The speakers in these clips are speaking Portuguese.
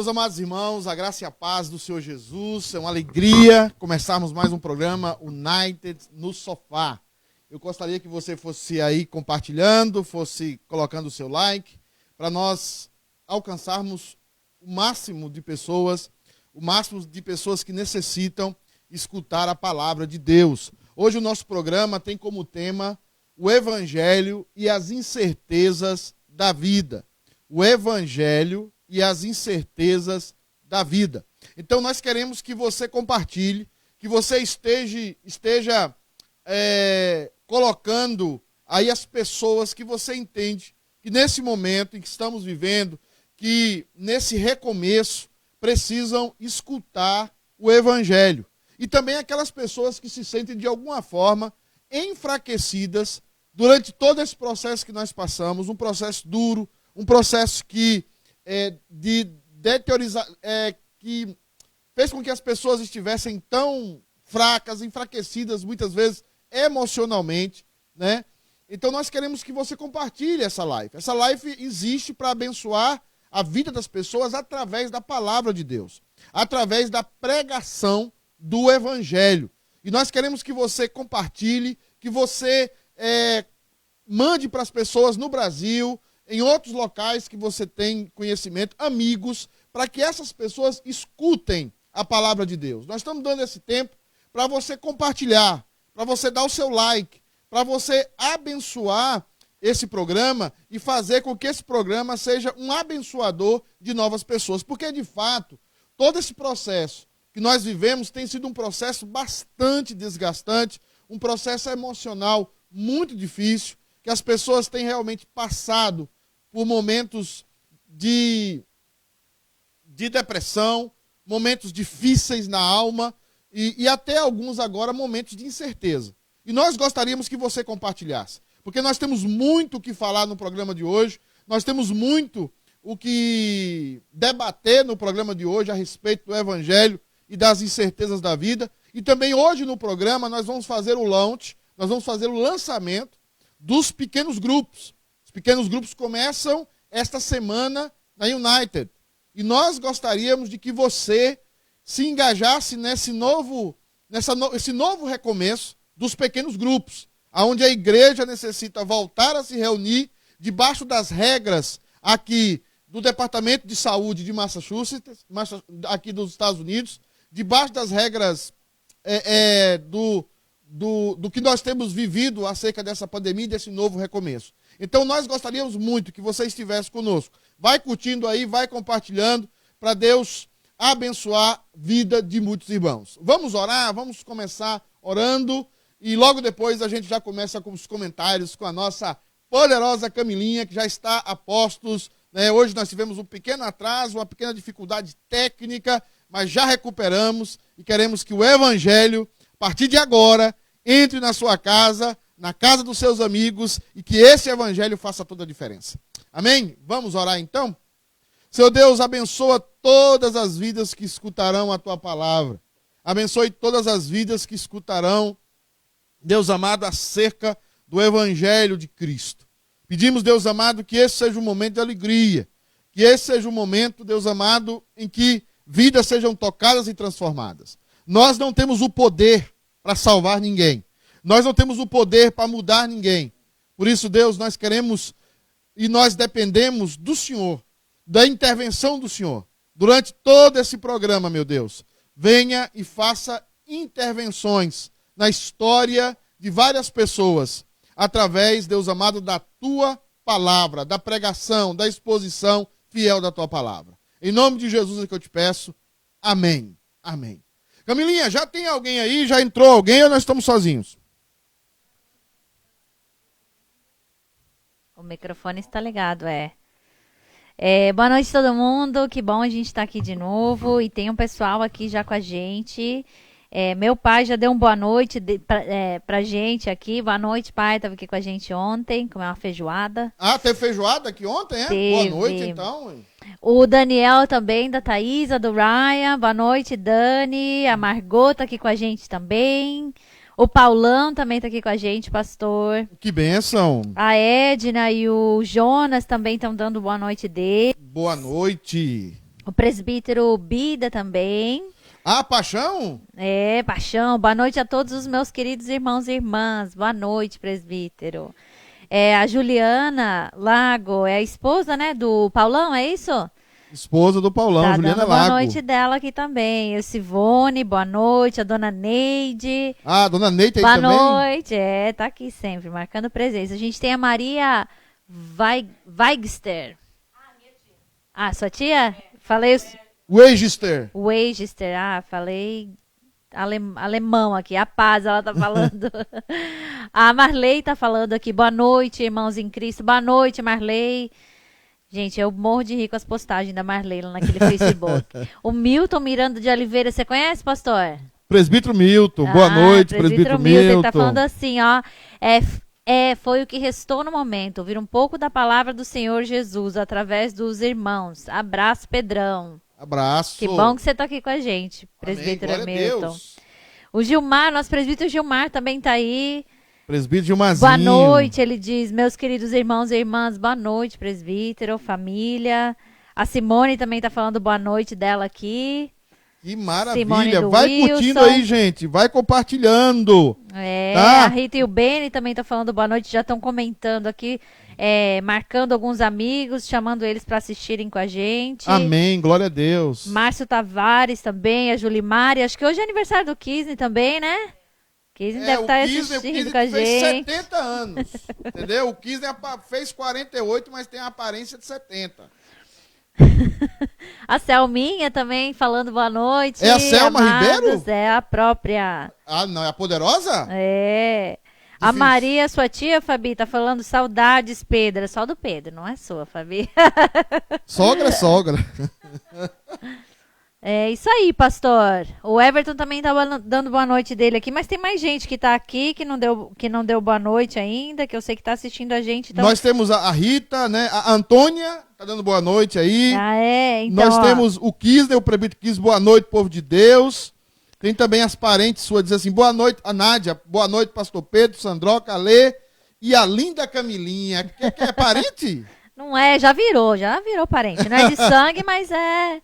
Meus amados irmãos, a graça e a paz do Senhor Jesus, é uma alegria começarmos mais um programa United no Sofá. Eu gostaria que você fosse aí compartilhando, fosse colocando o seu like, para nós alcançarmos o máximo de pessoas que necessitam escutar a palavra de Deus. Hoje o nosso programa tem como tema o Evangelho e as incertezas da vida. O Evangelho e as incertezas da vida. Então nós queremos que você compartilhe, que você esteja colocando aí as pessoas que você entende que nesse momento em que estamos vivendo, que nesse recomeço precisam escutar o Evangelho. E também aquelas pessoas que se sentem de alguma forma enfraquecidas durante todo esse processo que nós passamos, um processo duro, um processo que que fez com que as pessoas estivessem tão fracas, enfraquecidas, muitas vezes emocionalmente, né? Então nós queremos que você compartilhe essa live. Essa live existe para abençoar a vida das pessoas através da palavra de Deus, através da pregação do Evangelho. E nós queremos que você compartilhe, que você mande para as pessoas no Brasil, em outros locais que você tem conhecimento, amigos, para que essas pessoas escutem a palavra de Deus. Nós estamos dando esse tempo para você compartilhar, para você dar o seu like, para você abençoar esse programa e fazer com que esse programa seja um abençoador de novas pessoas. Porque, de fato, todo esse processo que nós vivemos tem sido um processo bastante desgastante, um processo emocional muito difícil, que as pessoas têm realmente passado por momentos de depressão, momentos difíceis na alma e até alguns agora momentos de incerteza. E nós gostaríamos que você compartilhasse, porque nós temos muito o que falar no programa de hoje, nós temos muito o que debater no programa de hoje a respeito do Evangelho e das incertezas da vida. E também hoje no programa nós vamos fazer o launch, nós vamos fazer o lançamento dos pequenos grupos. Os pequenos grupos começam esta semana na United. E nós gostaríamos de que você se engajasse esse novo recomeço dos pequenos grupos, onde a igreja necessita voltar a se reunir debaixo das regras aqui do Departamento de Saúde de Massachusetts, aqui dos Estados Unidos, debaixo das regras do que nós temos vivido acerca dessa pandemia e desse novo recomeço. Então nós gostaríamos muito que você estivesse conosco. Vai curtindo aí, vai compartilhando, para Deus abençoar a vida de muitos irmãos. Vamos orar, vamos começar orando e logo depois a gente já começa com os comentários com a nossa poderosa Camilinha, que já está a postos, né? Hoje nós tivemos um pequeno atraso, uma pequena dificuldade técnica, mas já recuperamos e queremos que o Evangelho, a partir de agora, entre na sua casa, na casa dos seus amigos, e que esse Evangelho faça toda a diferença. Amém? Vamos orar então? Senhor Deus, abençoa todas as vidas que escutarão a Tua palavra. Abençoe todas as vidas que escutarão, Deus amado, acerca do Evangelho de Cristo. Pedimos, Deus amado, que esse seja um momento de alegria, que esse seja um momento, Deus amado, em que vidas sejam tocadas e transformadas. Nós não temos o poder para salvar ninguém. Nós não temos o poder para mudar ninguém. Por isso, Deus, nós queremos e nós dependemos do Senhor, da intervenção do Senhor. Durante todo esse programa, meu Deus, venha e faça intervenções na história de várias pessoas, através, Deus amado, da Tua palavra, da pregação, da exposição fiel da Tua palavra. Em nome de Jesus é que eu te peço. Amém. Amém. Camilinha, já tem alguém aí? Já entrou alguém ou nós estamos sozinhos? O microfone está ligado, boa noite todo mundo, que bom a gente estar aqui de novo e tem um pessoal aqui já com a gente. Meu pai já deu uma boa noite pra gente aqui. Boa noite, pai, estava aqui com a gente ontem, comeu uma feijoada. Ah, teve feijoada aqui ontem, é? Teve. Boa noite, então. O Daniel também, da Thaisa, do Ryan. Boa noite, Dani. A Margot tá aqui com a gente também. O Paulão também tá aqui com a gente, pastor. Que bênção. A Edna e o Jonas também estão dando boa noite dele. Boa noite. O presbítero Bida também. Ah, Paixão? Paixão. Boa noite a todos os meus queridos irmãos e irmãs. Boa noite, presbítero. A Juliana Lago é a esposa, né, do Paulão, é isso? Esposa do Paulão, Tá Juliana dando Lago. boa noite dela aqui também. O Sivone, boa noite. A dona Neide. Ah, a dona Neide aí boa também? Boa noite. Tá aqui sempre, marcando presença. A gente tem a Maria Weigster. Ah, sua tia? Falei Weigister. Weigister. Falei alemão aqui. A paz, ela tá falando. A Marley tá falando aqui. Boa noite, irmãos em Cristo. Boa noite, Marley. Gente, eu morro de rir com as postagens da Marley lá naquele Facebook. O Milton Miranda de Oliveira, você conhece, pastor? Presbítero Milton. Boa noite, presbítero Milton. Ele tá falando assim, ó. Foi o que restou no momento. Ouvir um pouco da palavra do Senhor Jesus através dos irmãos. Abraço, Pedrão. Abraço. Que bom que você tá aqui com a gente, presbítero Milton. O Gilmar, nosso presbítero Gilmar também tá aí. Presbítero Gilmarzinho. Boa noite, ele diz, meus queridos irmãos e irmãs, boa noite, presbítero, família. A Simone também tá falando boa noite dela aqui. Que maravilha. Vai curtindo aí, gente. Vai compartilhando. Tá? A Rita e o Beni também tá falando boa noite, já estão comentando aqui, marcando alguns amigos, chamando eles para assistirem com a gente. Amém, glória a Deus. Márcio Tavares também, a Julimari, acho que hoje é aniversário do Kisney também, né? Kisney deve estar assistindo com a gente. Fez 70 anos, entendeu? O Kisney fez 48, mas tem a aparência de 70. A Selminha também falando boa noite. É a Selma Ribeiro? É a própria. Ah, não, é a poderosa? É. A Maria, sua tia, Fabi, tá falando saudades, Pedro. É só do Pedro, não é sua, Fabi. Sogra é sogra. É isso aí, pastor. O Everton também tá dando boa noite dele aqui, mas tem mais gente que tá aqui que não deu boa noite ainda, que eu sei que tá assistindo a gente. Então... Nós temos a Rita, né? A Antônia tá dando boa noite aí. Então, nós temos o Kisney, o presbítero Kisney, boa noite, povo de Deus. Tem também as parentes suas, dizendo assim, boa noite, a Nádia, boa noite, pastor Pedro, Sandroca, Alê e a linda Camilinha. Que é parente? Não é, já virou parente. Não é de sangue, mas é...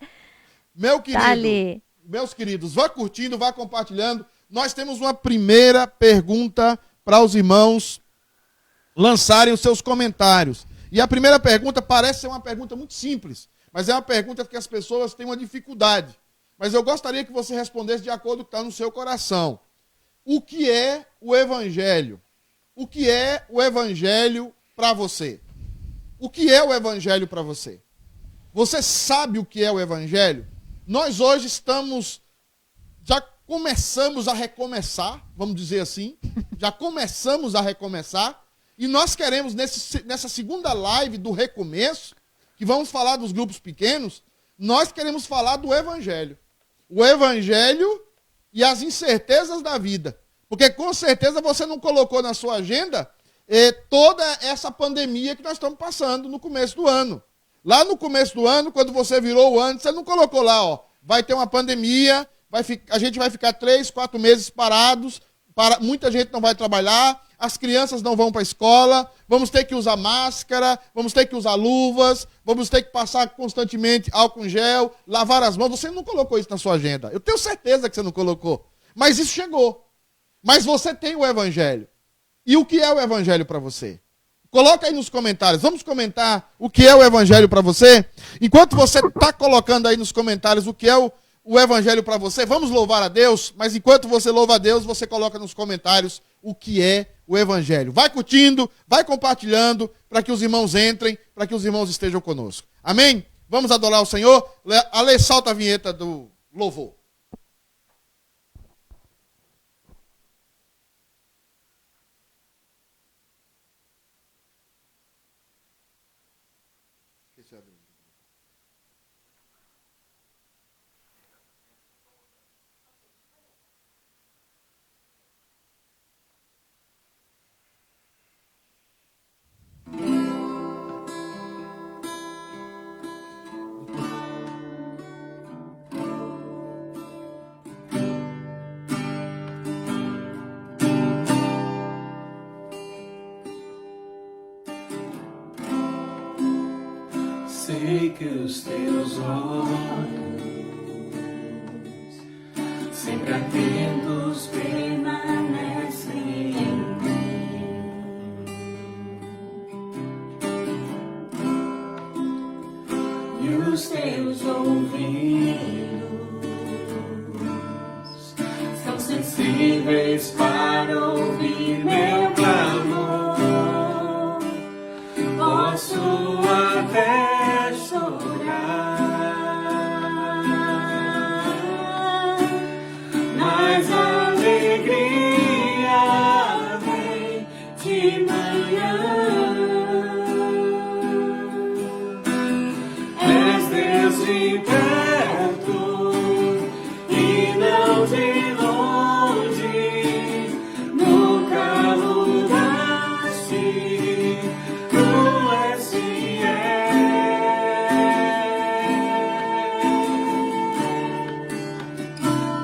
Meu querido, tá ali. Meus queridos, vá curtindo, vá compartilhando. Nós temos uma primeira pergunta para os irmãos lançarem os seus comentários. E a primeira pergunta parece ser uma pergunta muito simples, mas é uma pergunta que as pessoas têm uma dificuldade. Mas eu gostaria que você respondesse de acordo com o que está no seu coração. O que é o Evangelho? O que é o Evangelho para você? O que é o Evangelho para você? Você sabe o que é o Evangelho? Nós hoje já começamos a recomeçar, vamos dizer assim, já começamos a recomeçar, e nós queremos, nessa segunda live do recomeço, que vamos falar dos grupos pequenos, nós queremos falar do Evangelho. O Evangelho e as incertezas da vida. Porque com certeza você não colocou na sua agenda toda essa pandemia que nós estamos passando no começo do ano. Lá no começo do ano, quando você virou o ano, você não colocou lá, ó, vai ter uma pandemia, a gente vai ficar 3, 4 meses parados, muita gente não vai trabalhar, as crianças não vão para a escola, vamos ter que usar máscara, vamos ter que usar luvas, vamos ter que passar constantemente álcool em gel, lavar as mãos. Você não colocou isso na sua agenda. Eu tenho certeza que você não colocou. Mas isso chegou. Mas você tem o Evangelho. E o que é o Evangelho para você? Coloca aí nos comentários. Vamos comentar o que é o Evangelho para você? Enquanto você está colocando aí nos comentários o que é o Evangelho para você, vamos louvar a Deus. Mas enquanto você louva a Deus, você coloca nos comentários o que é o Evangelho. Vai curtindo, vai compartilhando, para que os irmãos entrem, para que os irmãos estejam conosco. Amém? Vamos adorar o Senhor. Ale, solta a vinheta do louvor. que os teus olhos sempre atentos permanecem em mim, e os teus ouvidos são sensíveis para ouvir meu clamor. Posso até chorar, mas a alegria vem de manhã. És Deus de perto e não de longe, nunca mudaste, tu és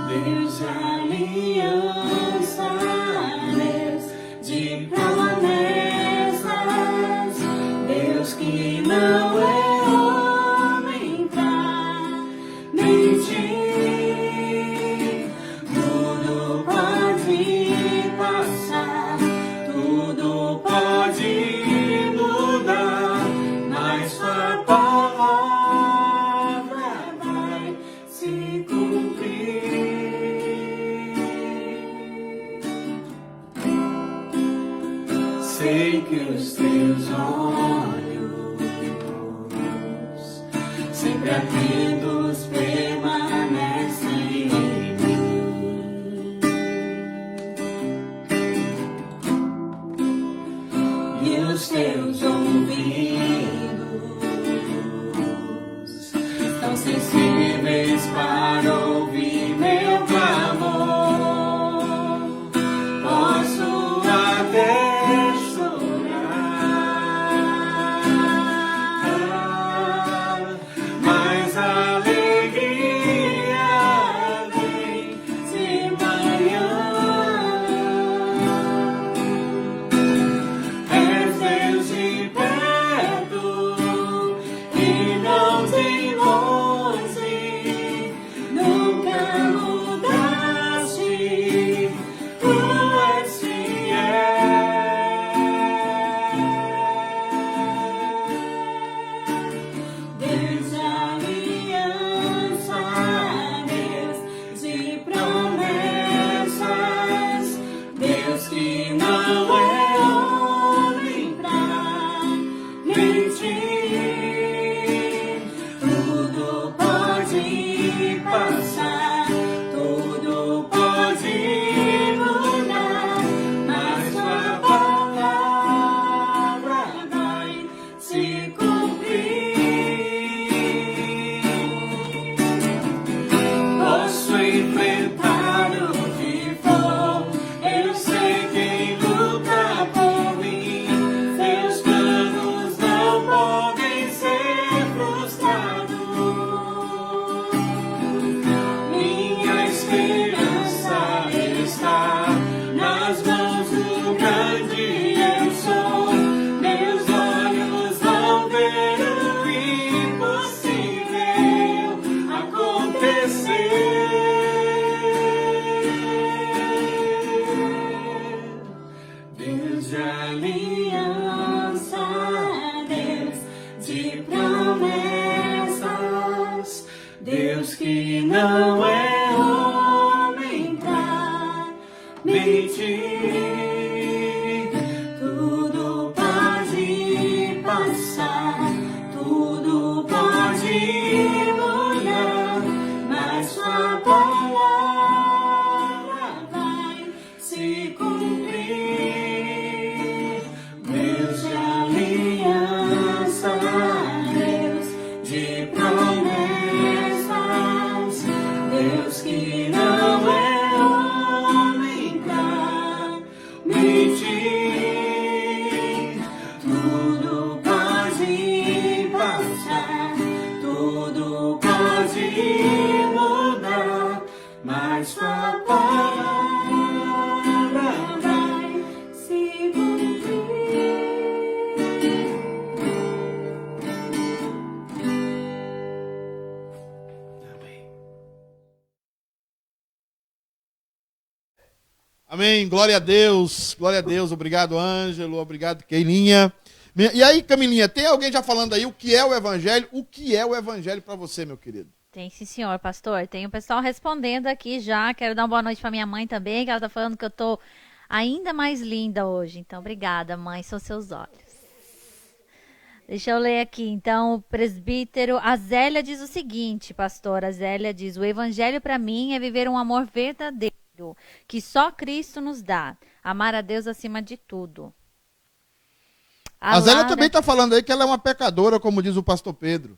Deus de aliança, Deus de promessas, Deus que não é homem pra mentir. Tudo pode passar, tudo pode mudar, mas sua palavra vai se cumprir. Sei que os teus olhos sempre atentos permanecem em mim, e os teus ouvidos tão sensíveis para ouvir meu clamor. Posso até chorar, mas a alegria vem de manhã. És Deus de perto e não de longe, nunca mudaste, tu és Deus de aliança, Deus de promessas, Deus que não é homem pra mentir. Tudo pode passar, tudo pode mudar, mas sua palavra vai se cumprir. Posso enfrentar o que for, eu sei quem luta por mim. Seus planos não podem ser frustrados. Minha esperança está nas mãos do grande eu sou. Meus olhos vão ver o impossível acontecer. Deus de aliança, Deus de promessas, Deus que não é homem pra mentir. Tudo pode passar, tudo pode mudar, mas sua palavra vai se cumprir. Deus de aliança, Deus de promessas, Deus que não é homem pra mentir. Tudo pode passar, tudo pode mudar, mas sua palavra vai se cumprir. Amém, glória a Deus, glória a Deus. Obrigado, Ângelo, obrigado, Keilinha. E aí, Camilinha, tem alguém já falando aí o que é o evangelho? O que é o evangelho para você, meu querido? Tem sim, senhor, pastor. Tem o pessoal respondendo aqui já. Quero dar uma boa noite para minha mãe também, que ela tá falando que eu tô ainda mais linda hoje. Então, obrigada, mãe, são seus olhos. Deixa eu ler aqui. Então, o presbítero, a Zélia diz o seguinte, pastor. A Zélia diz: o evangelho para mim é viver um amor verdadeiro, que só Cristo nos dá. Amar a Deus acima de tudo. A Zélia também está falando aí que ela é uma pecadora, como diz o pastor Pedro.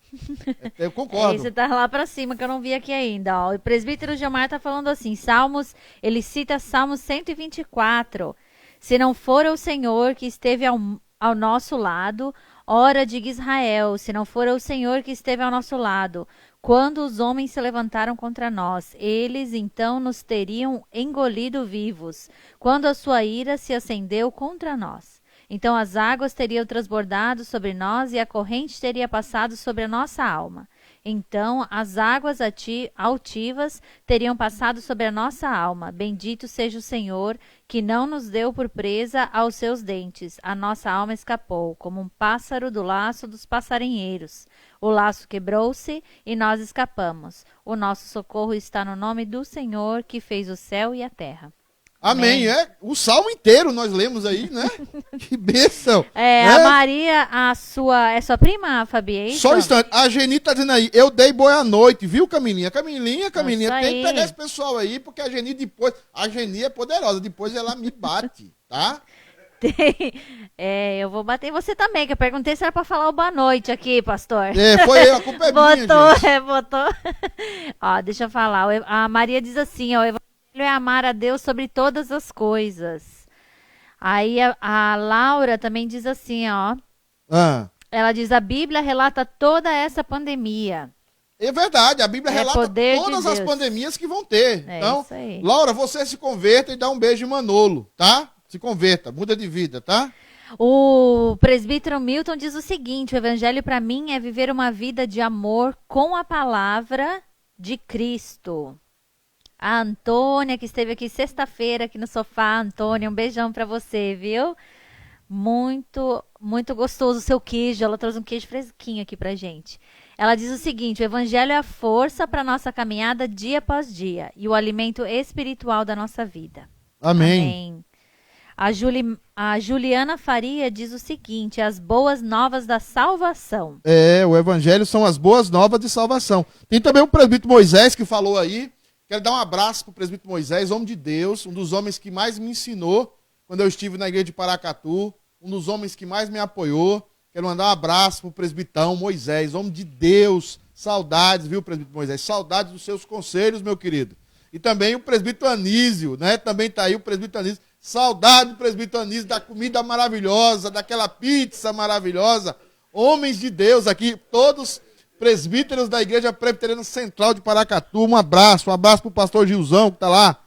Eu concordo. Você tá lá para cima, que eu não vi aqui ainda. Ó. O presbítero Gilmar está falando assim, Salmos, ele cita Salmos 124. Se não for o Senhor que esteve ao nosso lado, ora diga Israel, se não for o Senhor que esteve ao nosso lado, quando os homens se levantaram contra nós, eles então nos teriam engolido vivos, quando a sua ira se acendeu contra nós. Então as águas teriam transbordado sobre nós e a corrente teria passado sobre a nossa alma. Então as águas altivas teriam passado sobre a nossa alma. Bendito seja o Senhor, que não nos deu por presa aos seus dentes. A nossa alma escapou, como um pássaro do laço dos passarinheiros. O laço quebrou-se e nós escapamos. O nosso socorro está no nome do Senhor, que fez o céu e a terra. Amém. É o salmo inteiro nós lemos aí, né? Que bênção. A Maria, é sua prima, Fabi? É isso? Só um instante. A Geni tá dizendo aí, eu dei boa noite, viu, Camilinha? Camilinha, tem que pegar esse pessoal aí, porque a Geni depois, a Geni é poderosa, depois ela me bate, tá? Eu vou bater em você também, que eu perguntei se era pra falar o boa noite aqui, pastor. Foi eu, a culpa é minha, gente. Botou. Ó, deixa eu falar. A Maria diz assim, ó, é amar a Deus sobre todas as coisas. Aí a Laura também diz assim, ó. Ela diz, a Bíblia relata toda essa pandemia. É verdade, a Bíblia relata todas as pandemias que vão ter. Então, isso aí. Laura, você se converta e dá um beijo em Manolo, tá? Se converta, muda de vida, tá? O presbítero Milton diz o seguinte, o evangelho para mim é viver uma vida de amor com a palavra de Cristo. A Antônia, que esteve aqui sexta-feira, aqui no sofá. Antônia, um beijão pra você, viu? Muito, muito gostoso o seu queijo. Ela trouxe um queijo fresquinho aqui pra gente. Ela diz o seguinte, o evangelho é a força para nossa caminhada dia após dia e o alimento espiritual da nossa vida. Amém. A Juliana Faria diz o seguinte, as boas novas da salvação. O evangelho são as boas novas de salvação. Tem também o presbítero Moisés que falou aí. Quero dar um abraço para o presbítero Moisés, homem de Deus, um dos homens que mais me ensinou quando eu estive na igreja de Paracatu, um dos homens que mais me apoiou. Quero mandar um abraço para o presbitão Moisés, homem de Deus. Saudades, viu, presbítero Moisés? Saudades dos seus conselhos, meu querido. E também o presbítero Anísio, né? Também está aí o presbítero Anísio. Saudade do presbítero Anísio, da comida maravilhosa, daquela pizza maravilhosa. Homens de Deus aqui, todos presbíteros da Igreja Presbiteriana Central de Paracatu, um abraço pro pastor Gilzão que tá lá.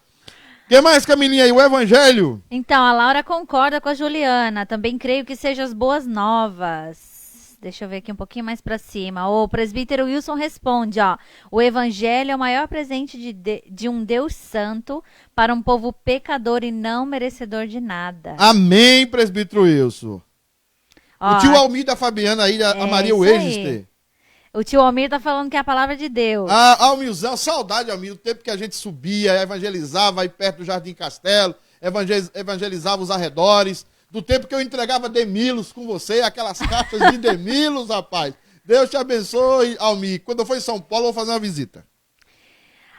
O que mais, Camilinha, aí? O evangelho? Então, a Laura concorda com a Juliana, também creio que sejam as boas novas. Deixa eu ver aqui um pouquinho mais para cima. O presbítero Wilson responde, ó, o evangelho é o maior presente de um Deus santo para um povo pecador e não merecedor de nada. Amém, presbítero Wilson. Ó, o tio Almir da Fabiana aí, a Maria Wegister. O tio Almir tá falando que é a palavra de Deus. Almirzão, saudade, Almir, o tempo que a gente subia, evangelizava aí perto do Jardim Castelo, evangelizava os arredores, do tempo que eu entregava Demilos com você, aquelas caixas de Demilos, rapaz. Deus te abençoe, Almir. Quando eu for em São Paulo, eu vou fazer uma visita.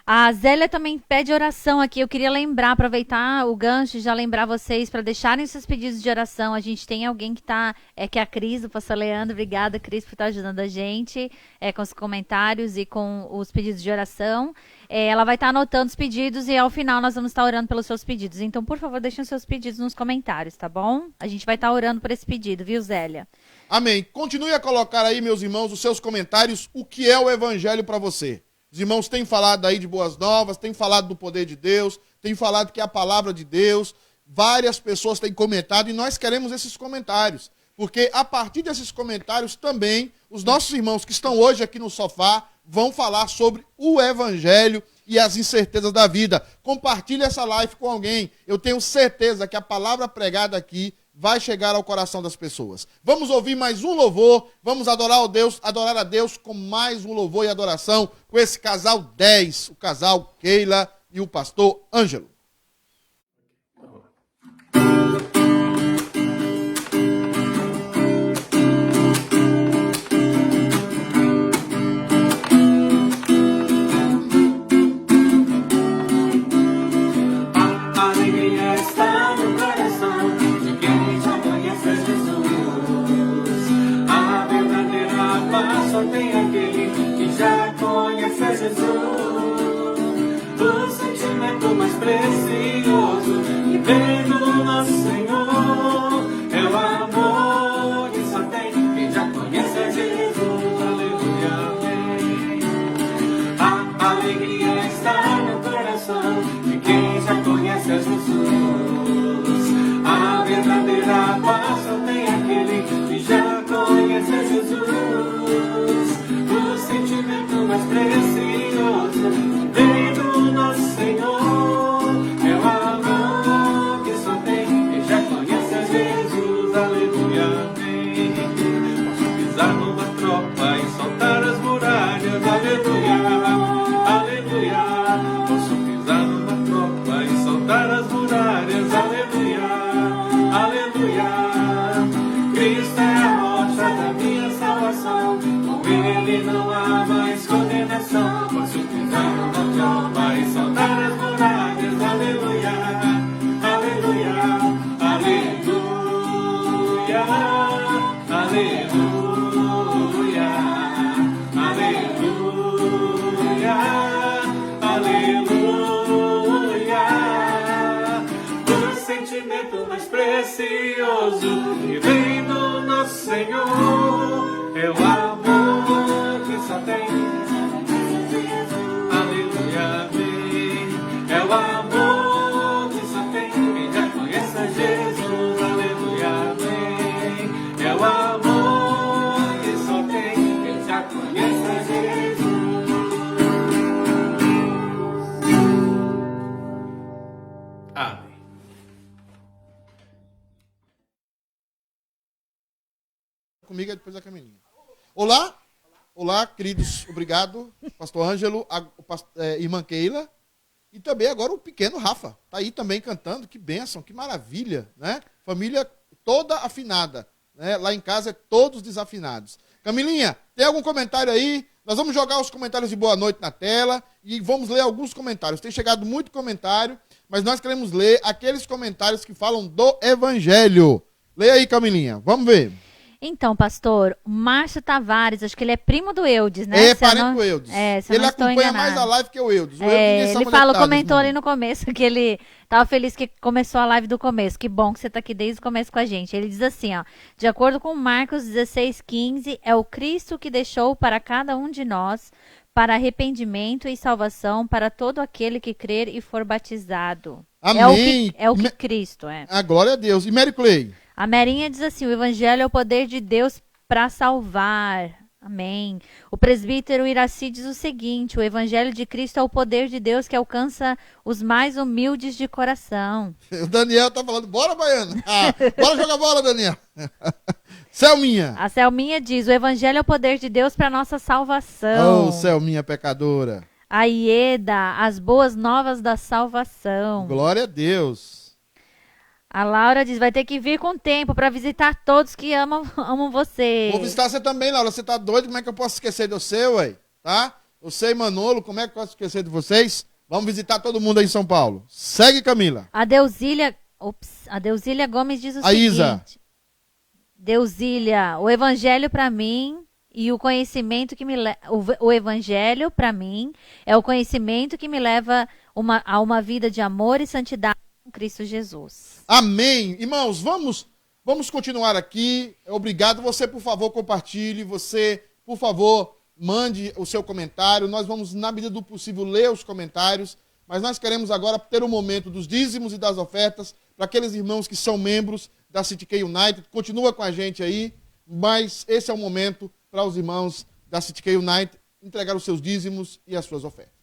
A Zélia também pede oração aqui. Eu queria lembrar, aproveitar o gancho e já lembrar vocês para deixarem seus pedidos de oração. A gente tem alguém que tá, que é a Cris, do pastor Leandro. Obrigada, Cris, por estar ajudando a gente com os comentários e com os pedidos de oração. Ela vai estar anotando os pedidos e ao final nós vamos estar orando pelos seus pedidos. Então, por favor, deixem os seus pedidos nos comentários, tá bom? A gente vai estar orando por esse pedido, viu, Zélia? Amém. Continue a colocar aí, meus irmãos, os seus comentários, o que é o evangelho para você. Os irmãos têm falado aí de boas novas, têm falado do poder de Deus, têm falado que é a palavra de Deus. Várias pessoas têm comentado e nós queremos esses comentários. Porque a partir desses comentários também, os nossos irmãos que estão hoje aqui no sofá vão falar sobre o evangelho e as incertezas da vida. Compartilhe essa live com alguém. Eu tenho certeza que a palavra pregada aqui vai chegar ao coração das pessoas. Vamos ouvir mais um louvor, vamos adorar a Deus com mais um louvor e adoração com esse casal 10, o casal Keila e o pastor Ângelo. Precioso e vem do nosso Senhor, é o amor que só tem quem já conhece a Jesus, aleluia, amém. A alegria está no coração de quem já conhece a Jesus, a verdadeira paz só tem aquele que já conhece a Jesus, o sentimento mais precioso vem do nosso Senhor. Ele não há mais condenação. Posso pisar numa tropa e saltar as muralhas. Aleluia, aleluia, aleluia, aleluia, aleluia, aleluia. O sentimento mais precioso que vem do nosso Senhor é o amor. Aleluia, amém. É o amor que só tem quem já conhece a Jesus. Aleluia, amém. É o amor que só tem quem já conhece a Jesus. Amém. Comigo é depois da Camilinha. Olá. Olá, queridos, obrigado, pastor Ângelo, irmã Keila, e também agora o pequeno Rafa, está aí também cantando, que bênção, que maravilha, né? Família toda afinada, né? Lá em casa é todos desafinados. Camilinha, tem algum comentário aí? Nós vamos jogar os comentários de boa noite na tela e vamos ler alguns comentários. Tem chegado muito comentário, mas nós queremos ler aqueles comentários que falam do Evangelho. Leia aí, Camilinha, vamos ver. Então, pastor, o Márcio Tavares, acho que ele é primo do Eudes, né? É, parente do Eudes. Ele acompanha mais a live que o Eudes. Ele comentou ali no começo que ele estava feliz que começou a live do começo. Que bom que você está aqui desde o começo com a gente. Ele diz assim, ó, de acordo com Marcos 16:15, é o Cristo que deixou para cada um de nós para arrependimento e salvação para todo aquele que crer e for batizado. Amém. É o que Cristo é. A glória a Deus. E Mary Clay? A Merinha diz assim, o evangelho é o poder de Deus para salvar. Amém. O presbítero Iraci diz o seguinte, o evangelho de Cristo é o poder de Deus que alcança os mais humildes de coração. O Daniel tá falando, bora, Baiana. Bora jogar bola, Daniel. Selminha. A Selminha diz, o evangelho é o poder de Deus para nossa salvação. Oh, Selminha pecadora. A Ieda, as boas novas da salvação. Glória a Deus. A Laura diz, vai ter que vir com tempo para visitar todos que amam você. Vou visitar você também, Laura. Você tá doido? Como é que eu posso esquecer de você, ué? Tá? Você e Manolo, como é que eu posso esquecer de vocês? Vamos visitar todo mundo aí em São Paulo. Segue, Camila. A Deusília Gomes diz o seguinte. Isa. Deusília, o evangelho para mim e o conhecimento que me o evangelho para mim é o conhecimento que me leva a uma vida de amor e santidade com Cristo Jesus. Amém. Irmãos, vamos continuar aqui. Obrigado. Você, por favor, compartilhe. Você, por favor, mande o seu comentário. Nós vamos, na medida do possível, ler os comentários. Mas nós queremos agora ter o momento dos dízimos e das ofertas para aqueles irmãos que são membros da City K United. Continua com a gente aí, mas esse é o momento para os irmãos da City K United entregar os seus dízimos e as suas ofertas.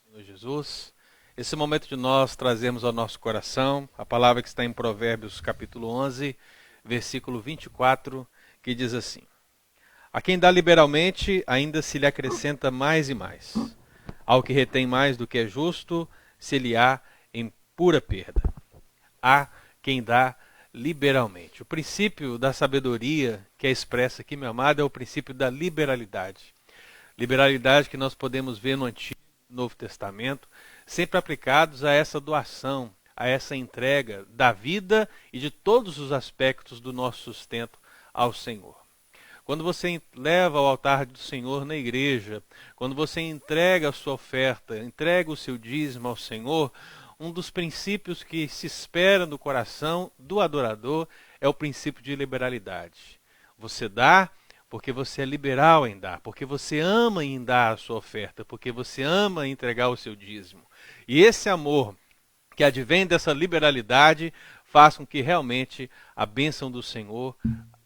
Senhor Jesus, esse momento de nós trazemos ao nosso coração a palavra que está em Provérbios capítulo 11, versículo 24, que diz assim: a quem dá liberalmente, ainda se lhe acrescenta mais e mais. Ao que retém mais do que é justo, se lhe há em pura perda. A quem dá liberalmente. O princípio da sabedoria que é expressa aqui, meu amado, é o princípio da liberalidade. Liberalidade que nós podemos ver no Antigo e Novo Testamento, sempre aplicados a essa doação, a essa entrega da vida e de todos os aspectos do nosso sustento ao Senhor. Quando você leva ao altar do Senhor na igreja, quando você entrega a sua oferta, entrega o seu dízimo ao Senhor, um dos princípios que se espera no coração do adorador é o princípio de liberalidade. Você dá porque você é liberal em dar, porque você ama em dar a sua oferta, porque você ama entregar o seu dízimo. E esse amor que advém dessa liberalidade faz com que realmente a bênção do Senhor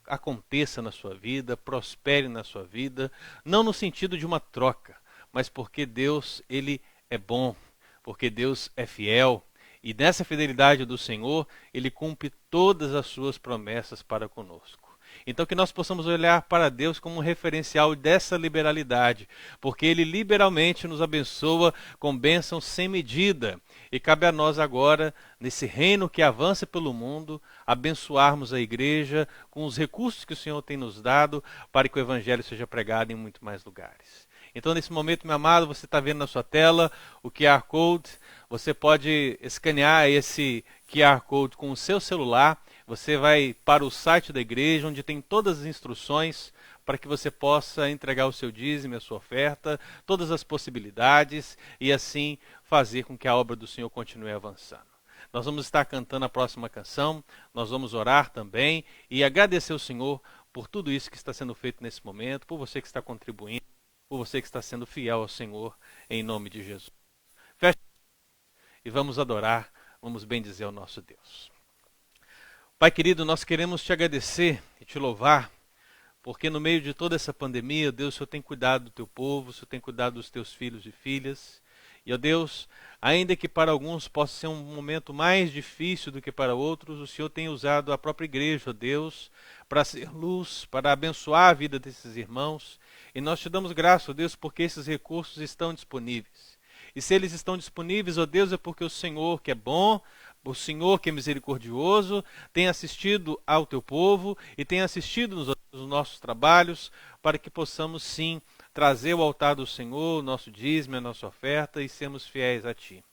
aconteça na sua vida, prospere na sua vida, não no sentido de uma troca, mas porque Deus, Ele é bom, porque Deus é fiel, e nessa fidelidade do Senhor, Ele cumpre todas as suas promessas para conosco. Então que nós possamos olhar para Deus como um referencial dessa liberalidade, porque Ele liberalmente nos abençoa com bênçãos sem medida. E cabe a nós agora, nesse reino que avança pelo mundo, abençoarmos a igreja com os recursos que o Senhor tem nos dado para que o Evangelho seja pregado em muito mais lugares. Então nesse momento, meu amado, você está vendo na sua tela o QR Code, você pode escanear esse QR Code com o seu celular. Você vai para o site da igreja, onde tem todas as instruções para que você possa entregar o seu dízimo, a sua oferta, todas as possibilidades e assim fazer com que a obra do Senhor continue avançando. Nós vamos estar cantando a próxima canção, nós vamos orar também e agradecer ao Senhor por tudo isso que está sendo feito nesse momento, por você que está contribuindo, por você que está sendo fiel ao Senhor, em nome de Jesus. Feche e vamos adorar, vamos bendizer ao nosso Deus. Pai querido, nós queremos te agradecer e te louvar, porque no meio de toda essa pandemia, Deus, o Senhor tem cuidado do teu povo, o Senhor tem cuidado dos teus filhos e filhas. E, ó Deus, ainda que para alguns possa ser um momento mais difícil do que para outros, o Senhor tem usado a própria igreja, ó Deus, para ser luz, para abençoar a vida desses irmãos. E nós te damos graça, ó Deus, porque esses recursos estão disponíveis. E se eles estão disponíveis, ó Deus, é porque o Senhor, que é bom, o Senhor, que é misericordioso, tem assistido ao teu povo e tem assistido nos nossos trabalhos para que possamos sim trazer ao altar do Senhor o nosso dízimo, a nossa oferta e sermos fiéis a Ti.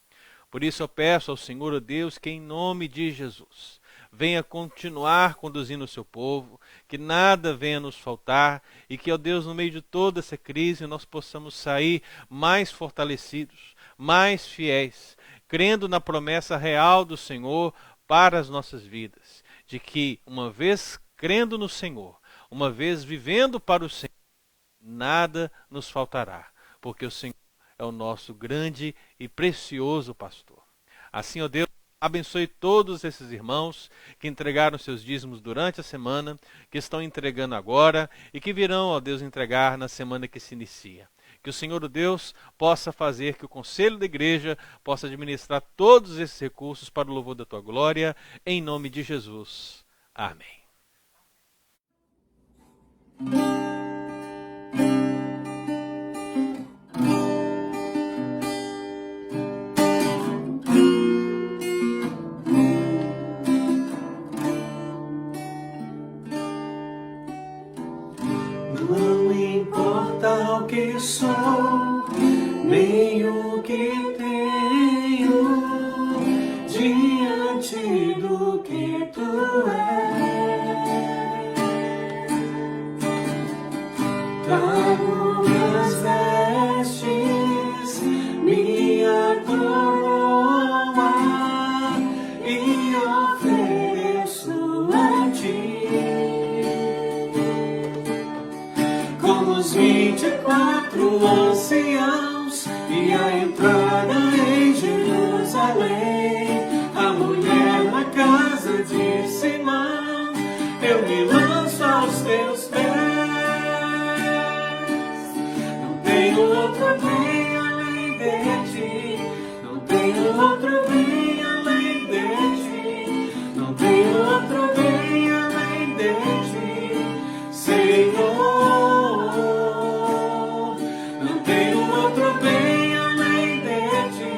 Por isso eu peço ao Senhor, ó Deus, que em nome de Jesus venha continuar conduzindo o seu povo, que nada venha nos faltar e que, ó Deus, no meio de toda essa crise nós possamos sair mais fortalecidos, mais fiéis, crendo na promessa real do Senhor para as nossas vidas, de que uma vez crendo no Senhor, uma vez vivendo para o Senhor, nada nos faltará, porque o Senhor é o nosso grande e precioso pastor. Assim, ó Deus, abençoe todos esses irmãos que entregaram seus dízimos durante a semana, que estão entregando agora e que virão, ó Deus, entregar na semana que se inicia. Que o Senhor, o Deus, possa fazer que o conselho da igreja possa administrar todos esses recursos para o louvor da tua glória, em nome de Jesus. Amém. Não importa o que sou, nem o que tenho, diante do que tu és. Trago minhas vestes, minha coroa, e ofereço a ti. Como os 24 anciãos e a entrada em Jerusalém, a mulher na casa de Simão, eu me lanço aos teus pés. Não tenho outro bem além de ti. outro bem além de ti. Não tenho outro bem além de ti, Senhor. Não tenho outro bem além de ti.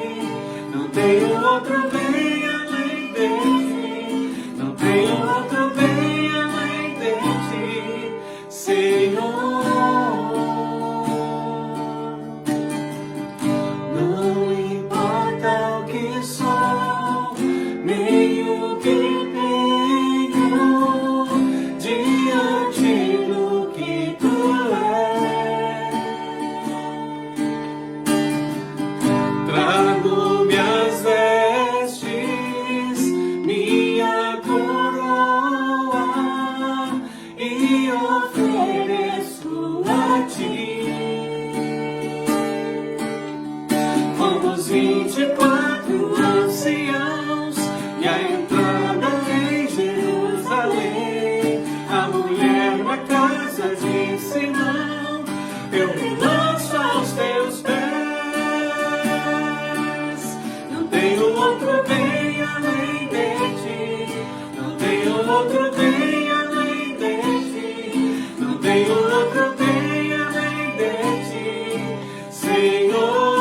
Não tenho outro bem além de ti. Não tenho outro bem além de ti, Senhor. Não importa o que sou, nem o que tenho, diante do que tu és. Trago minhas vestes, minha coroa, e ofereço a ti. Fomos 24 anciãos e a entrada em Jerusalém. A mulher na casa de Simão, eu me lanço aos teus pés. Não tenho outro bem além de ti. Não tenho outro bem além de ti. Não tenho outro bem além de ti, Senhor.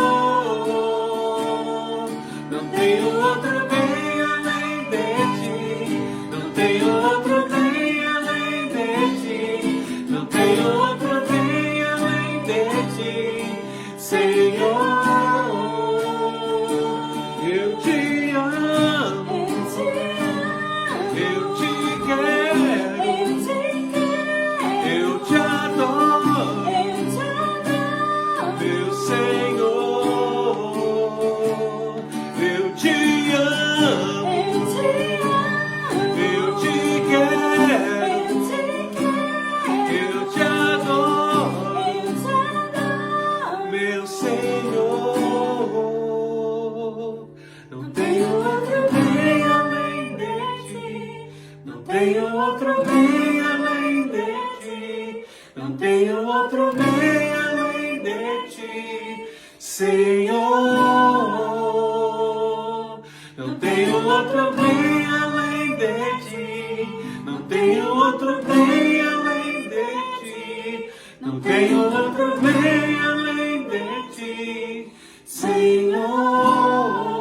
Não tenho outro bem além de ti. Não tenho outro bem além de ti. Não tenho outro bem além de ti, Senhor. Eu te amo, eu te quero, eu te adoro, meu Senhor. Eu te amo, eu te quero, eu te adoro, meu Senhor. Não tenho outro bem além de ti. Não tenho outro bem além de ti. Não tenho outro bem além de ti, Senhor. Não tenho outro bem além de ti. Não tenho outro bem além de ti. Não tenho outro bem além de ti, Senhor.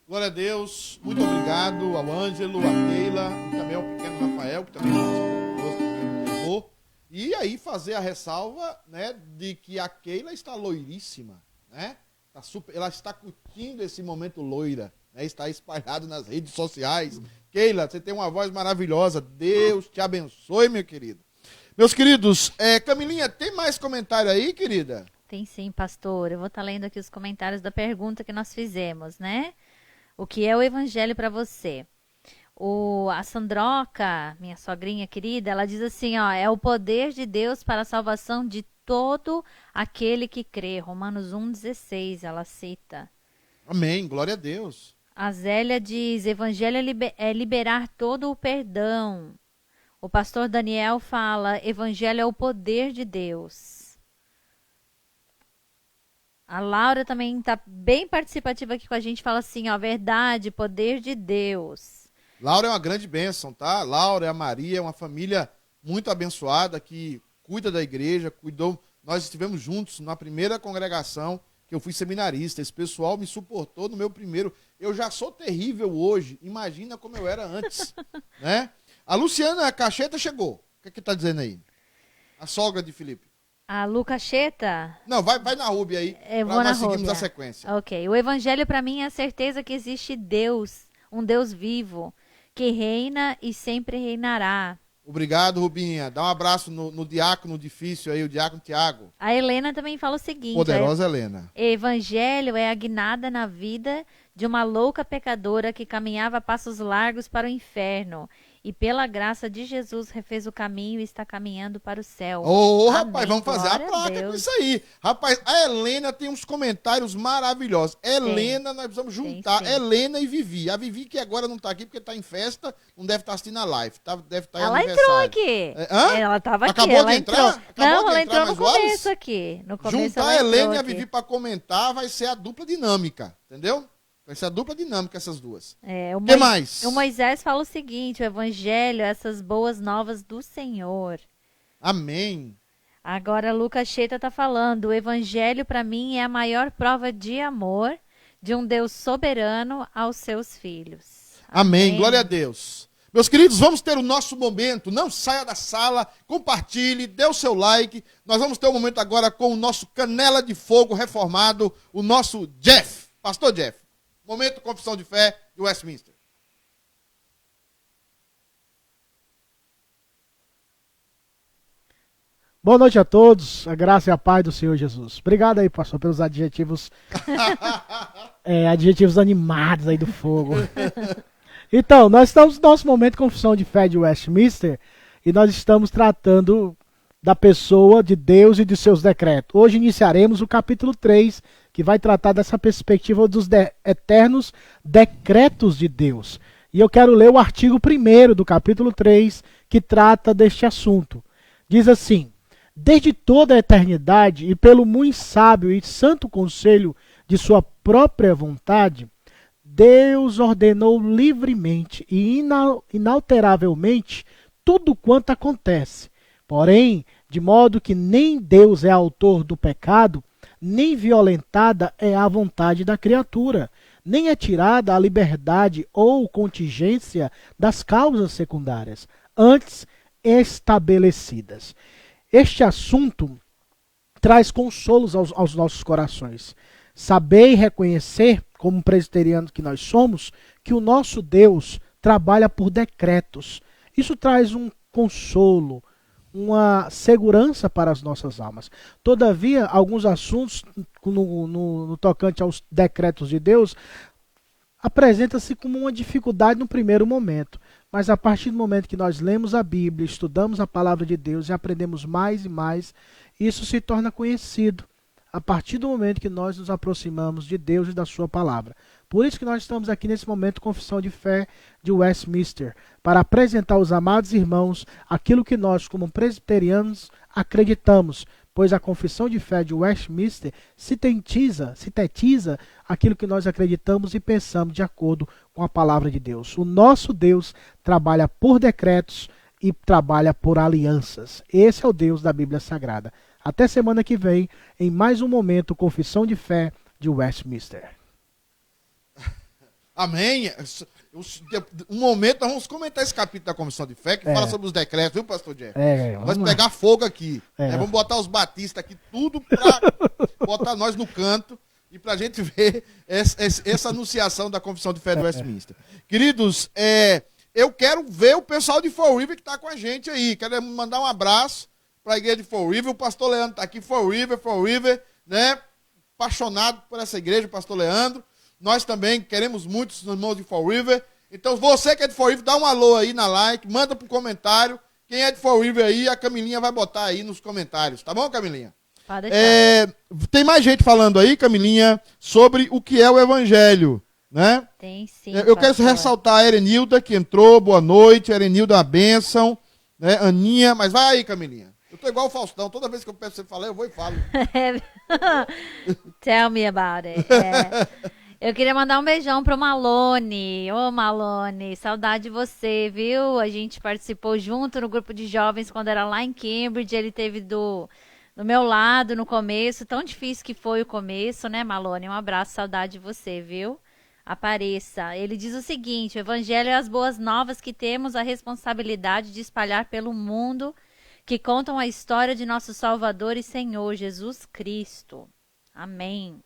Glória a Deus, muito obrigado ao Ângelo, à Keila, e também ao pequeno Rafael, que também participou. E aí fazer a ressalva, né, de que a Keila está loiríssima, né? Ela está curtindo esse momento loira, né? Está espalhado nas redes sociais. Keila, você tem uma voz maravilhosa, Deus te abençoe, meu querido. Meus queridos, Camilinha, tem mais comentário aí, querida? Tem sim, pastor. Eu vou estar lendo aqui os comentários da pergunta que nós fizemos, né? O que é o evangelho para você? A Sandroca, minha sogrinha querida, ela diz assim, ó, é o poder de Deus para a salvação de todo aquele que crê. Romanos 1,16, ela cita. Amém, glória a Deus. A Zélia diz, evangelho é liberar todo o perdão. O pastor Daniel fala, evangelho é o poder de Deus. A Laura também está bem participativa aqui com a gente, fala assim, ó, verdade, poder de Deus. Laura é uma grande bênção, tá? Laura e a Maria é uma família muito abençoada que cuida da igreja, cuidou. Nós estivemos juntos na primeira congregação que eu fui seminarista. Esse pessoal me suportou no meu primeiro. Eu já sou terrível hoje, imagina como eu era antes, né? A Luciana Cacheta chegou. O que está dizendo aí? A sogra de Felipe. A Lu Cacheta? Não, vai na Ruby aí, para nós seguirmos a sequência. Ok, o evangelho para mim é a certeza que existe Deus, um Deus vivo, que reina e sempre reinará. Obrigado, Rubinha. Dá um abraço no diácono difícil aí, o diácono Tiago. A Helena também fala o seguinte. Poderosa Helena. Evangelho é a guinada na vida de uma louca pecadora que caminhava a passos largos para o inferno. E pela graça de Jesus refez o caminho e está caminhando para o céu. Ô, Amém. rapaz, vamos fazer a Glória placa Deus. com isso aí. Rapaz, a Helena tem uns comentários maravilhosos. Helena, nós precisamos juntar sim. Helena e Vivi. A Vivi que agora não tá aqui porque tá em festa, não deve estar assistindo a live. Deve estar em Ela aniversário. entrou aqui. Hã? Ela estava aqui. Acabou Ela de entrar? entrou. Acabou Não, de ela entrar entrou no mais o Wallace? começo aqui. No começo Juntar ela a entrou Helena e a aqui. Vivi pra comentar vai ser a dupla dinâmica, entendeu? Vai ser a dupla dinâmica essas duas. É, o que mais? O Moisés fala o seguinte: o evangelho, essas boas novas do Senhor. Amém. Agora, Lucas Cheta está falando: o evangelho para mim é a maior prova de amor de um Deus soberano aos seus filhos. Amém. Glória a Deus. Meus queridos, vamos ter o nosso momento. Não saia da sala, compartilhe, dê o seu like. Nós vamos ter um momento agora com o nosso canela de fogo reformado, o nosso Jeff, pastor Jeff. Momento Confissão de Fé de Westminster. Boa noite a todos, a graça e a paz do Senhor Jesus. Obrigado aí, pastor, pelos adjetivos, adjetivos animados aí do fogo. Então, nós estamos no nosso momento Confissão de Fé de Westminster e nós estamos tratando da pessoa de Deus e de seus decretos. Hoje iniciaremos o capítulo 3, que vai tratar dessa perspectiva dos eternos decretos de Deus. E eu quero ler o artigo 1º do capítulo 3, que trata deste assunto. Diz assim: desde toda a eternidade e pelo muito sábio e santo conselho de sua própria vontade, Deus ordenou livremente e inalteravelmente tudo quanto acontece. Porém, de modo que nem Deus é autor do pecado, nem violentada é a vontade da criatura, nem é tirada a liberdade ou contingência das causas secundárias, antes estabelecidas. Este assunto traz consolos aos nossos corações. Saber e reconhecer, como presbiterianos que nós somos, que o nosso Deus trabalha por decretos. Isso traz um consolo, uma segurança para as nossas almas. Todavia, alguns assuntos no tocante aos decretos de Deus apresenta-se como uma dificuldade no primeiro momento. Mas a partir do momento que nós lemos a Bíblia, estudamos a palavra de Deus e aprendemos mais e mais, isso se torna conhecido a partir do momento que nós nos aproximamos de Deus e da sua palavra. Por isso que nós estamos aqui nesse momento Confissão de Fé de Westminster, para apresentar aos amados irmãos aquilo que nós, como presbiterianos, acreditamos, pois a Confissão de Fé de Westminster sintetiza aquilo que nós acreditamos e pensamos de acordo com a palavra de Deus. O nosso Deus trabalha por decretos e trabalha por alianças. Esse é o Deus da Bíblia Sagrada. Até semana que vem, em mais um momento Confissão de Fé de Westminster. Amém. Um momento nós vamos comentar esse capítulo da Confissão de Fé que fala sobre os decretos, viu, pastor Jeff? Nós vamos pegar fogo aqui. Vamos botar os batistas aqui, tudo para botar nós no canto e para a gente ver essa anunciação da Confissão de Fé de Westminster. Queridos, eu quero ver o pessoal de Fall River que está com a gente aí. Quero mandar um abraço para a igreja de Fall River. O pastor Leandro está aqui, Fall River, né? Apaixonado por essa igreja, o pastor Leandro. Nós também queremos muito os irmãos de Fall River. Então, você que é de Fall River, dá um alô aí na like, manda pro comentário. Quem é de Fall River aí, a Camilinha vai botar aí nos comentários. Tá bom, Camilinha? Pode deixar. Tem mais gente falando aí, Camilinha, sobre o que é o evangelho, né? Tem sim. Eu quero ressaltar a Erenilda, que entrou. Boa noite. Erenilda, uma bênção. Né? Aninha, mas vai aí, Camilinha. Eu tô igual o Faustão. Toda vez que eu peço você falar, eu vou e falo. Tell me about it. Eu queria mandar um beijão pro Malone. Ô, Malone, saudade de você, viu? A gente participou junto no grupo de jovens quando era lá em Cambridge. Ele teve do meu lado no começo. Tão difícil que foi o começo, né, Malone? Um abraço, saudade de você, viu? Apareça. Ele diz o seguinte: o evangelho é as boas novas que temos a responsabilidade de espalhar pelo mundo, que contam a história de nosso Salvador e Senhor Jesus Cristo. Amém.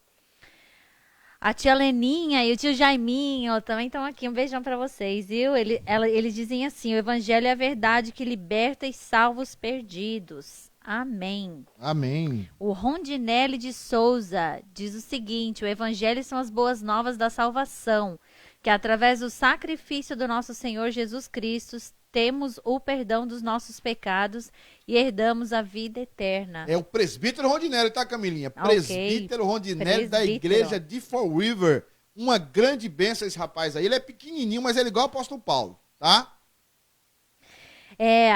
A tia Leninha e o tio Jaiminho também estão aqui. Um beijão para vocês, viu? Eles dizem assim: o evangelho é a verdade que liberta e salva os perdidos. Amém. Amém. O Rondinelli de Souza diz o seguinte: o evangelho são as boas novas da salvação, que através do sacrifício do nosso Senhor Jesus Cristo temos o perdão dos nossos pecados e herdamos a vida eterna. É o presbítero Rondinelli, tá, Camilinha? Ok. Presbítero Rondinelli da Presbítero. igreja de Fall River. Uma grande bênção esse rapaz aí. Ele é pequenininho, mas ele é igual o apóstolo Paulo, tá?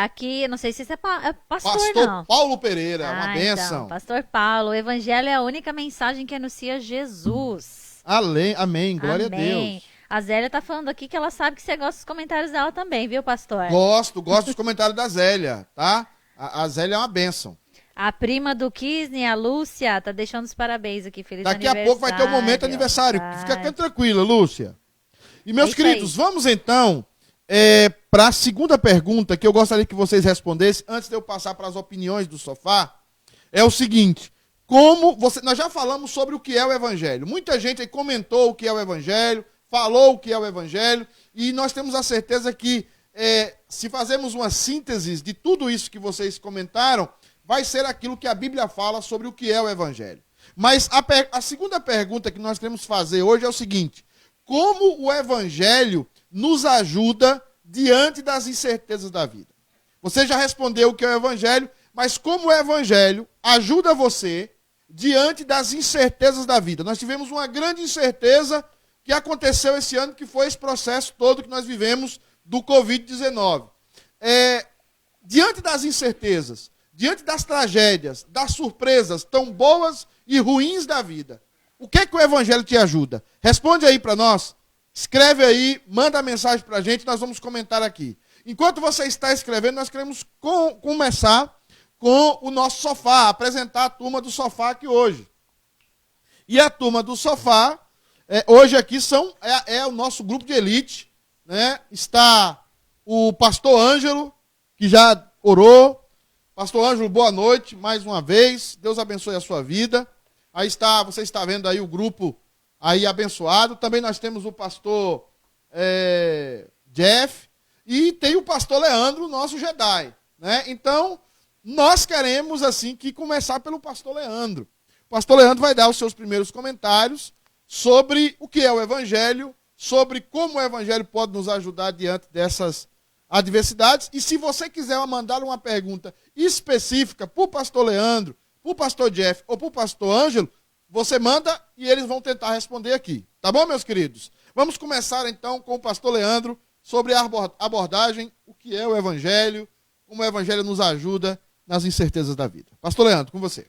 Aqui, não sei se isso é pastor, Pastor não. Paulo Pereira, uma bênção. Então, pastor Paulo, o evangelho é a única mensagem que anuncia Jesus. Amém, glória Amém. a Deus. A Zélia tá falando aqui que ela sabe que você gosta dos comentários dela também, viu, pastor? Gosto dos comentários da Zélia, tá? A Zélia é uma bênção. A prima do Kisney, a Lúcia, tá deixando os parabéns aqui. Feliz Daqui aniversário. a pouco vai ter o momento aniversário. Fica tranquila, Lúcia. E meus É isso queridos, aí. vamos então para a segunda pergunta que eu gostaria que vocês respondessem antes de eu passar para as opiniões do sofá. É o seguinte: nós já falamos sobre o que é o evangelho. Muita gente aí comentou o que é o evangelho, falou o que é o evangelho, e nós temos a certeza que se fazermos uma síntese de tudo isso que vocês comentaram, vai ser aquilo que a Bíblia fala sobre o que é o evangelho. Mas a segunda pergunta que nós queremos fazer hoje é o seguinte: como o evangelho nos ajuda diante das incertezas da vida? Você já respondeu o que é o evangelho, mas como o evangelho ajuda você diante das incertezas da vida? Nós tivemos uma grande incerteza que aconteceu esse ano, que foi esse processo todo que nós vivemos do Covid-19. Diante das incertezas, diante das tragédias, das surpresas tão boas e ruins da vida, o que é que o evangelho te ajuda? Responde aí para nós. Escreve aí, manda a mensagem para a gente, nós vamos comentar aqui. Enquanto você está escrevendo, nós queremos começar com o nosso sofá, apresentar a turma do sofá aqui hoje. E a turma do sofá, hoje aqui é o nosso grupo de elite, né? Está o pastor Ângelo, que já orou. Pastor Ângelo, boa noite, mais uma vez. Deus abençoe a sua vida. Aí você está vendo aí o grupo aí abençoado. Também nós temos o pastor Jeff e tem o pastor Leandro, nosso Jedi, né? Então, nós queremos assim que começar pelo pastor Leandro. O pastor Leandro vai dar os seus primeiros comentários sobre o que é o evangelho, sobre como o evangelho pode nos ajudar diante dessas adversidades. E se você quiser mandar uma pergunta específica para o pastor Leandro, para o pastor Jeff ou para o pastor Ângelo, você manda e eles vão tentar responder aqui. Tá bom, meus queridos? Vamos começar então com o pastor Leandro sobre a abordagem, o que é o evangelho, como o evangelho nos ajuda nas incertezas da vida. Pastor Leandro, com você.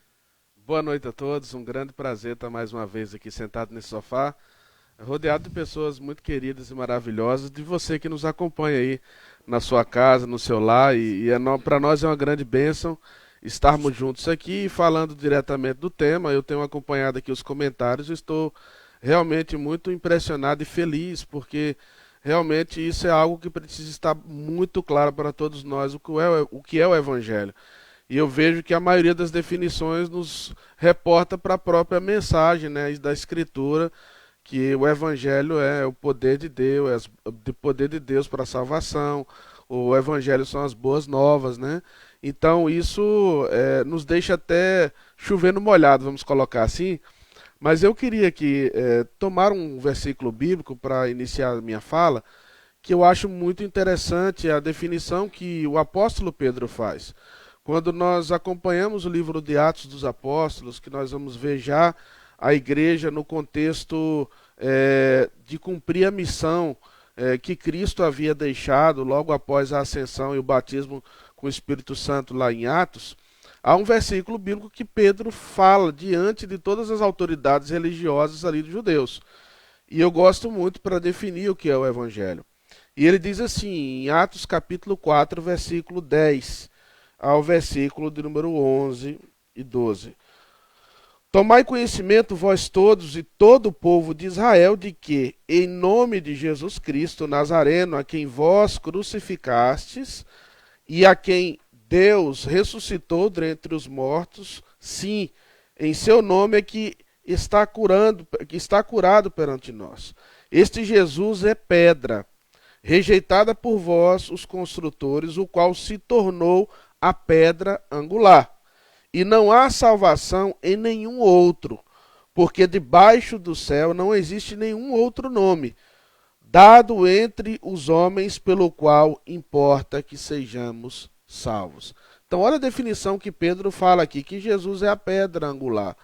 Boa noite a todos, um grande prazer estar mais uma vez aqui sentado nesse sofá, rodeado de pessoas muito queridas e maravilhosas, de você que nos acompanha aí na sua casa, no seu lar, para nós é uma grande bênção estarmos juntos aqui falando diretamente do tema. Eu tenho acompanhado aqui os comentários e estou realmente muito impressionado e feliz, porque realmente isso é algo que precisa estar muito claro para todos nós, o que é o evangelho. E eu vejo que a maioria das definições nos reporta para a própria mensagem, né, da Escritura, que o Evangelho é o poder de Deus, para a salvação. O Evangelho são as boas novas, né? Então isso nos deixa até chovendo molhado, vamos colocar assim. Mas eu queria aqui tomar um versículo bíblico para iniciar a minha fala, que eu acho muito interessante a definição que o apóstolo Pedro faz. Quando nós acompanhamos o livro de Atos dos Apóstolos, que nós vamos ver já a igreja no contexto de cumprir a missão que Cristo havia deixado logo após a ascensão e o batismo com o Espírito Santo lá em Atos, há um versículo bíblico que Pedro fala diante de todas as autoridades religiosas ali dos judeus. E eu gosto muito para definir o que é o Evangelho. E ele diz assim, em Atos capítulo 4, versículo 10, ao versículo de número 11 e 12. Tomai conhecimento, vós todos e todo o povo de Israel, de que, em nome de Jesus Cristo Nazareno, a quem vós crucificastes, e a quem Deus ressuscitou dentre os mortos, sim, em seu nome é que está curado perante nós. Este Jesus é pedra, rejeitada por vós, os construtores, o qual se tornou a pedra angular. E não há salvação em nenhum outro, porque debaixo do céu não existe nenhum outro nome dado entre os homens pelo qual importa que sejamos salvos. Então, olha a definição que Pedro fala aqui, que Jesus é a pedra angular,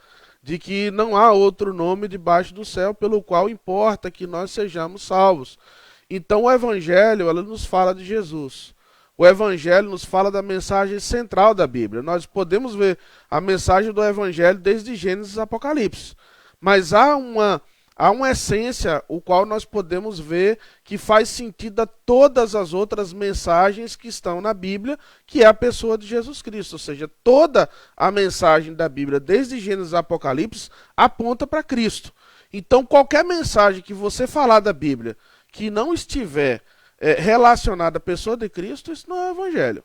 de que não há outro nome debaixo do céu pelo qual importa que nós sejamos salvos. Então, o Evangelho, ela nos fala de Jesus. O Evangelho nos fala da mensagem central da Bíblia. Nós podemos ver a mensagem do Evangelho desde Gênesis a Apocalipse. Mas há uma essência, o qual nós podemos ver que faz sentido a todas as outras mensagens que estão na Bíblia, que é a pessoa de Jesus Cristo. Ou seja, toda a mensagem da Bíblia, desde Gênesis a Apocalipse, aponta para Cristo. Então, qualquer mensagem que você falar da Bíblia que não estiver relacionada à pessoa de Cristo, isso não é o Evangelho.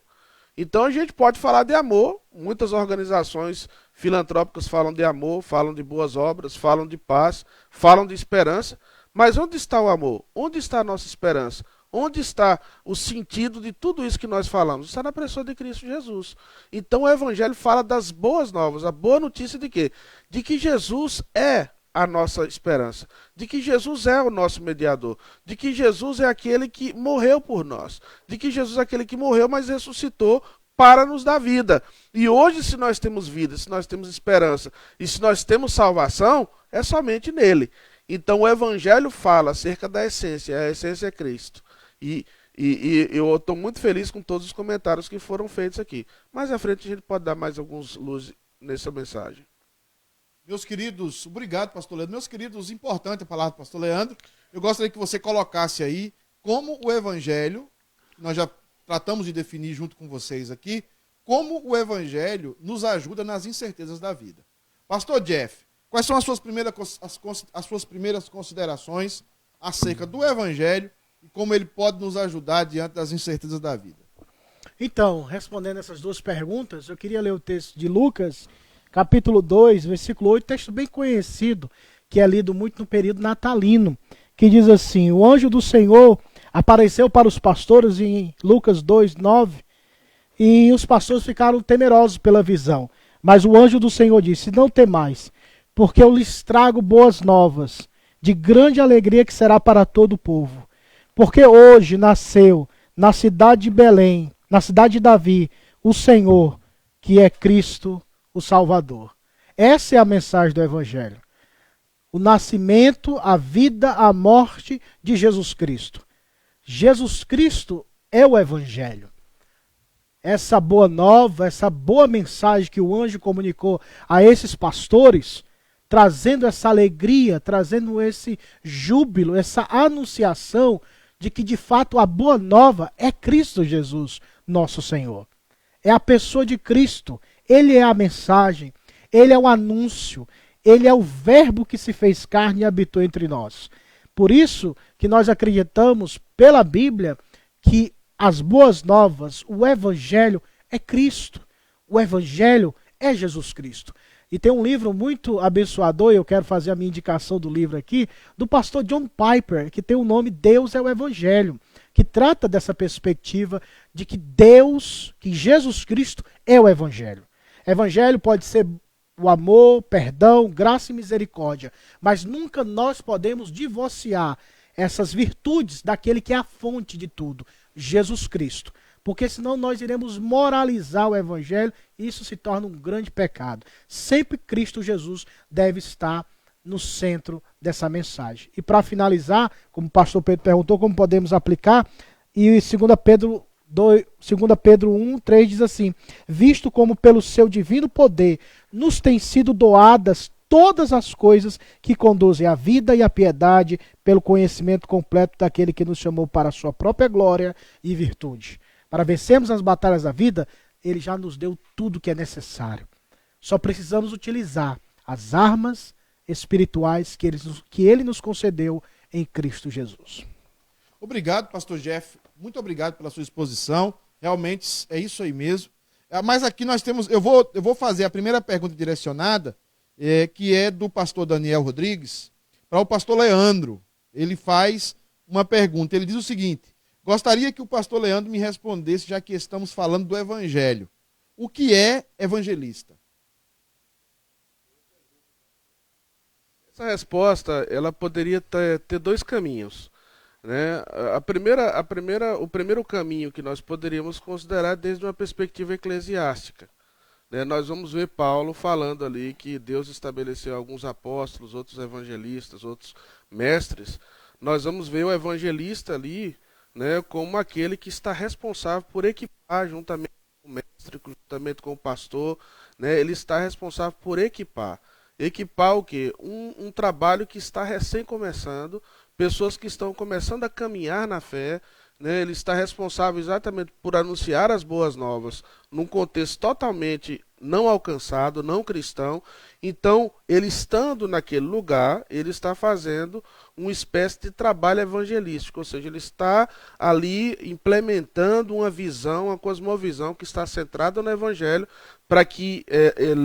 Então a gente pode falar de amor, muitas organizações filantrópicas falam de amor, falam de boas obras, falam de paz, falam de esperança, mas onde está o amor? Onde está a nossa esperança? Onde está o sentido de tudo isso que nós falamos? Está na pessoa de Cristo Jesus. Então o Evangelho fala das boas novas, a boa notícia de quê? De que Jesus é a nossa esperança, de que Jesus é o nosso mediador, de que Jesus é aquele que morreu por nós, de que Jesus é aquele que morreu, mas ressuscitou para nos dar vida. E hoje, se nós temos vida, se nós temos esperança e se nós temos salvação, é somente nele. Então o Evangelho fala acerca da essência, a essência é Cristo. E eu estou muito feliz com todos os comentários que foram feitos aqui. Mais à frente a gente pode dar mais alguns luzes nessa mensagem. Meus queridos, obrigado, pastor Leandro. Meus queridos, importante a palavra do pastor Leandro. Eu gostaria que você colocasse aí como o Evangelho, nós já tratamos de definir junto com vocês aqui, como o Evangelho nos ajuda nas incertezas da vida. Pastor Jeff, quais são as suas primeiras considerações acerca do Evangelho e como ele pode nos ajudar diante das incertezas da vida? Então, respondendo essas duas perguntas, eu queria ler o texto de Lucas, capítulo 2, versículo 8, texto bem conhecido, que é lido muito no período natalino, que diz assim: o anjo do Senhor apareceu para os pastores em Lucas 2, 9, e os pastores ficaram temerosos pela visão. Mas o anjo do Senhor disse: não temais, porque eu lhes trago boas novas, de grande alegria que será para todo o povo. Porque hoje nasceu na cidade de Belém, na cidade de Davi, o Senhor, que é Cristo o Salvador. Essa é a mensagem do Evangelho. O nascimento, a vida, a morte de Jesus Cristo. Jesus Cristo é o Evangelho. Essa boa nova, essa boa mensagem que o anjo comunicou a esses pastores, trazendo essa alegria, trazendo esse júbilo, essa anunciação de que de fato a boa nova é Cristo Jesus, nosso Senhor. É a pessoa de Cristo. Ele é a mensagem, ele é o anúncio, ele é o verbo que se fez carne e habitou entre nós. Por isso que nós acreditamos, pela Bíblia, que as boas novas, o Evangelho é Cristo. O Evangelho é Jesus Cristo. E tem um livro muito abençoador, e eu quero fazer a minha indicação do livro aqui, do pastor John Piper, que tem o nome Deus é o Evangelho, que trata dessa perspectiva de que Deus, que Jesus Cristo é o Evangelho. Evangelho pode ser o amor, perdão, graça e misericórdia, mas nunca nós podemos divorciar essas virtudes daquele que é a fonte de tudo, Jesus Cristo. Porque senão nós iremos moralizar o Evangelho e isso se torna um grande pecado. Sempre Cristo Jesus deve estar no centro dessa mensagem. E para finalizar, como o pastor Pedro perguntou, como podemos aplicar, e 2 Pedro 1, 3 diz assim: visto como pelo seu divino poder nos têm sido doadas todas as coisas que conduzem à vida e à piedade, pelo conhecimento completo daquele que nos chamou para a sua própria glória e virtude. Para vencermos as batalhas da vida, ele já nos deu tudo que é necessário. Só precisamos utilizar as armas espirituais que ele nos concedeu em Cristo Jesus. Obrigado, pastor Jeff. Muito obrigado pela sua exposição. Realmente é isso aí mesmo. Mas aqui nós temos, eu vou fazer a primeira pergunta direcionada, que é do pastor Daniel Rodrigues, para o pastor Leandro. Ele faz uma pergunta, ele diz o seguinte: gostaria que o pastor Leandro me respondesse, já que estamos falando do Evangelho. O que é evangelista? Essa resposta, ela poderia ter dois caminhos, né? O primeiro caminho que nós poderíamos considerar desde uma perspectiva eclesiástica, né? Nós vamos ver Paulo falando ali que Deus estabeleceu alguns apóstolos, outros evangelistas, outros mestres. Nós vamos ver o evangelista ali, né, como aquele que está responsável por equipar juntamente com o mestre, juntamente com o pastor, né? Ele está responsável por equipar. Equipar o quê? Um trabalho que está recém começando, pessoas que estão começando a caminhar na fé, né? Ele está responsável exatamente por anunciar as boas novas num contexto totalmente não alcançado, não cristão. Então, ele estando naquele lugar, ele está fazendo uma espécie de trabalho evangelístico, ou seja, ele está ali implementando uma visão, uma cosmovisão que está centrada no evangelho, para que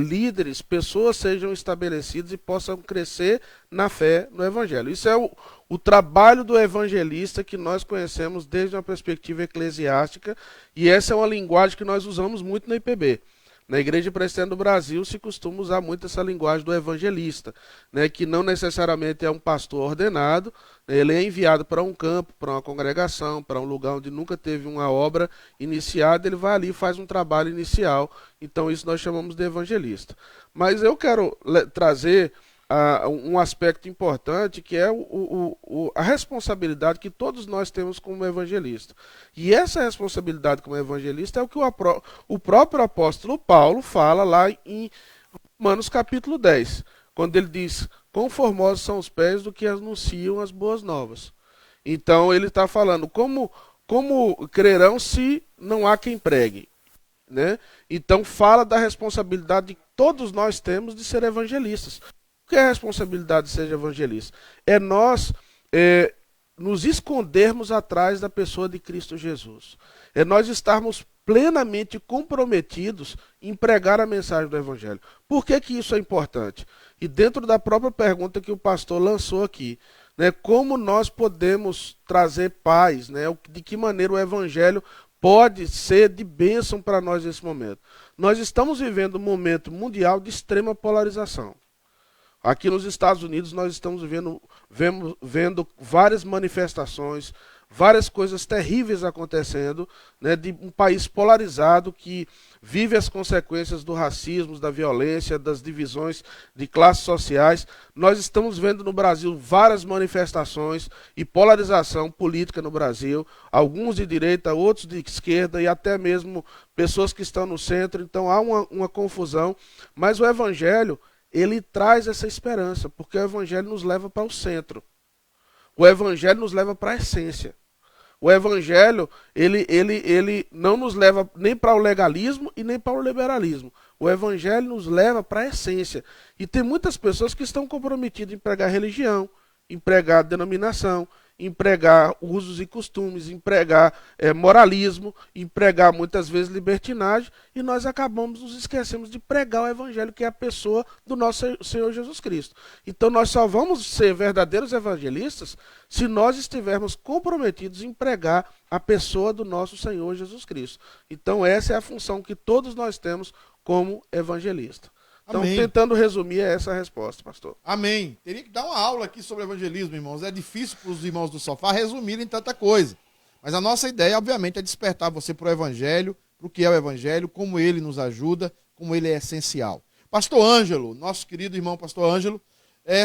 líderes, pessoas sejam estabelecidas e possam crescer na fé no evangelho. Isso é o trabalho do evangelista que nós conhecemos desde uma perspectiva eclesiástica, e essa é uma linguagem que nós usamos muito na IPB. Na Igreja Presbiteriana do Brasil se costuma usar muito essa linguagem do evangelista, né, que não necessariamente é um pastor ordenado, ele é enviado para um campo, para uma congregação, para um lugar onde nunca teve uma obra iniciada, ele vai ali e faz um trabalho inicial, então isso nós chamamos de evangelista. Mas eu quero trazer um aspecto importante, que é a responsabilidade que todos nós temos como evangelista. E essa responsabilidade como evangelista é o que o próprio apóstolo Paulo fala lá em Romanos capítulo 10, quando ele diz: quão formosos são os pés do que anunciam as boas novas. Então ele está falando, como crerão se não há quem pregue, né? Então fala da responsabilidade que todos nós temos de ser evangelistas. O que é a responsabilidade de ser evangelista? É nós nos escondermos atrás da pessoa de Cristo Jesus. É nós estarmos plenamente comprometidos em pregar a mensagem do Evangelho. Por que isso é importante? E dentro da própria pergunta que o pastor lançou aqui, né, como nós podemos trazer paz, né, de que maneira o Evangelho pode ser de bênção para nós nesse momento. Nós estamos vivendo um momento mundial de extrema polarização. Aqui nos Estados Unidos nós estamos vendo várias manifestações, várias coisas terríveis acontecendo, né, de um país polarizado que vive as consequências do racismo, da violência, das divisões de classes sociais. Nós estamos vendo no Brasil várias manifestações e polarização política no Brasil, alguns de direita, outros de esquerda e até mesmo pessoas que estão no centro. Então há uma confusão, mas o Evangelho, ele traz essa esperança, porque o Evangelho nos leva para o centro. O Evangelho nos leva para a essência. O Evangelho, ele não nos leva nem para o legalismo e nem para o liberalismo. O Evangelho nos leva para a essência. E tem muitas pessoas que estão comprometidas em pregar religião, em pregar denominação, em pregar usos e costumes, em pregar moralismo, em pregar muitas vezes libertinagem, e nós nos esquecemos de pregar o Evangelho, que é a pessoa do nosso Senhor Jesus Cristo. Então nós só vamos ser verdadeiros evangelistas se nós estivermos comprometidos em pregar a pessoa do nosso Senhor Jesus Cristo. Então essa é a função que todos nós temos como evangelista. Então, Amém. Tentando resumir, é essa a resposta, pastor. Amém. Teria que dar uma aula aqui sobre evangelismo, irmãos. É difícil para os irmãos do sofá resumirem tanta coisa. Mas a nossa ideia, obviamente, é despertar você para o evangelho, para o que é o evangelho, como ele nos ajuda, como ele é essencial. Pastor Ângelo, nosso querido irmão pastor Ângelo,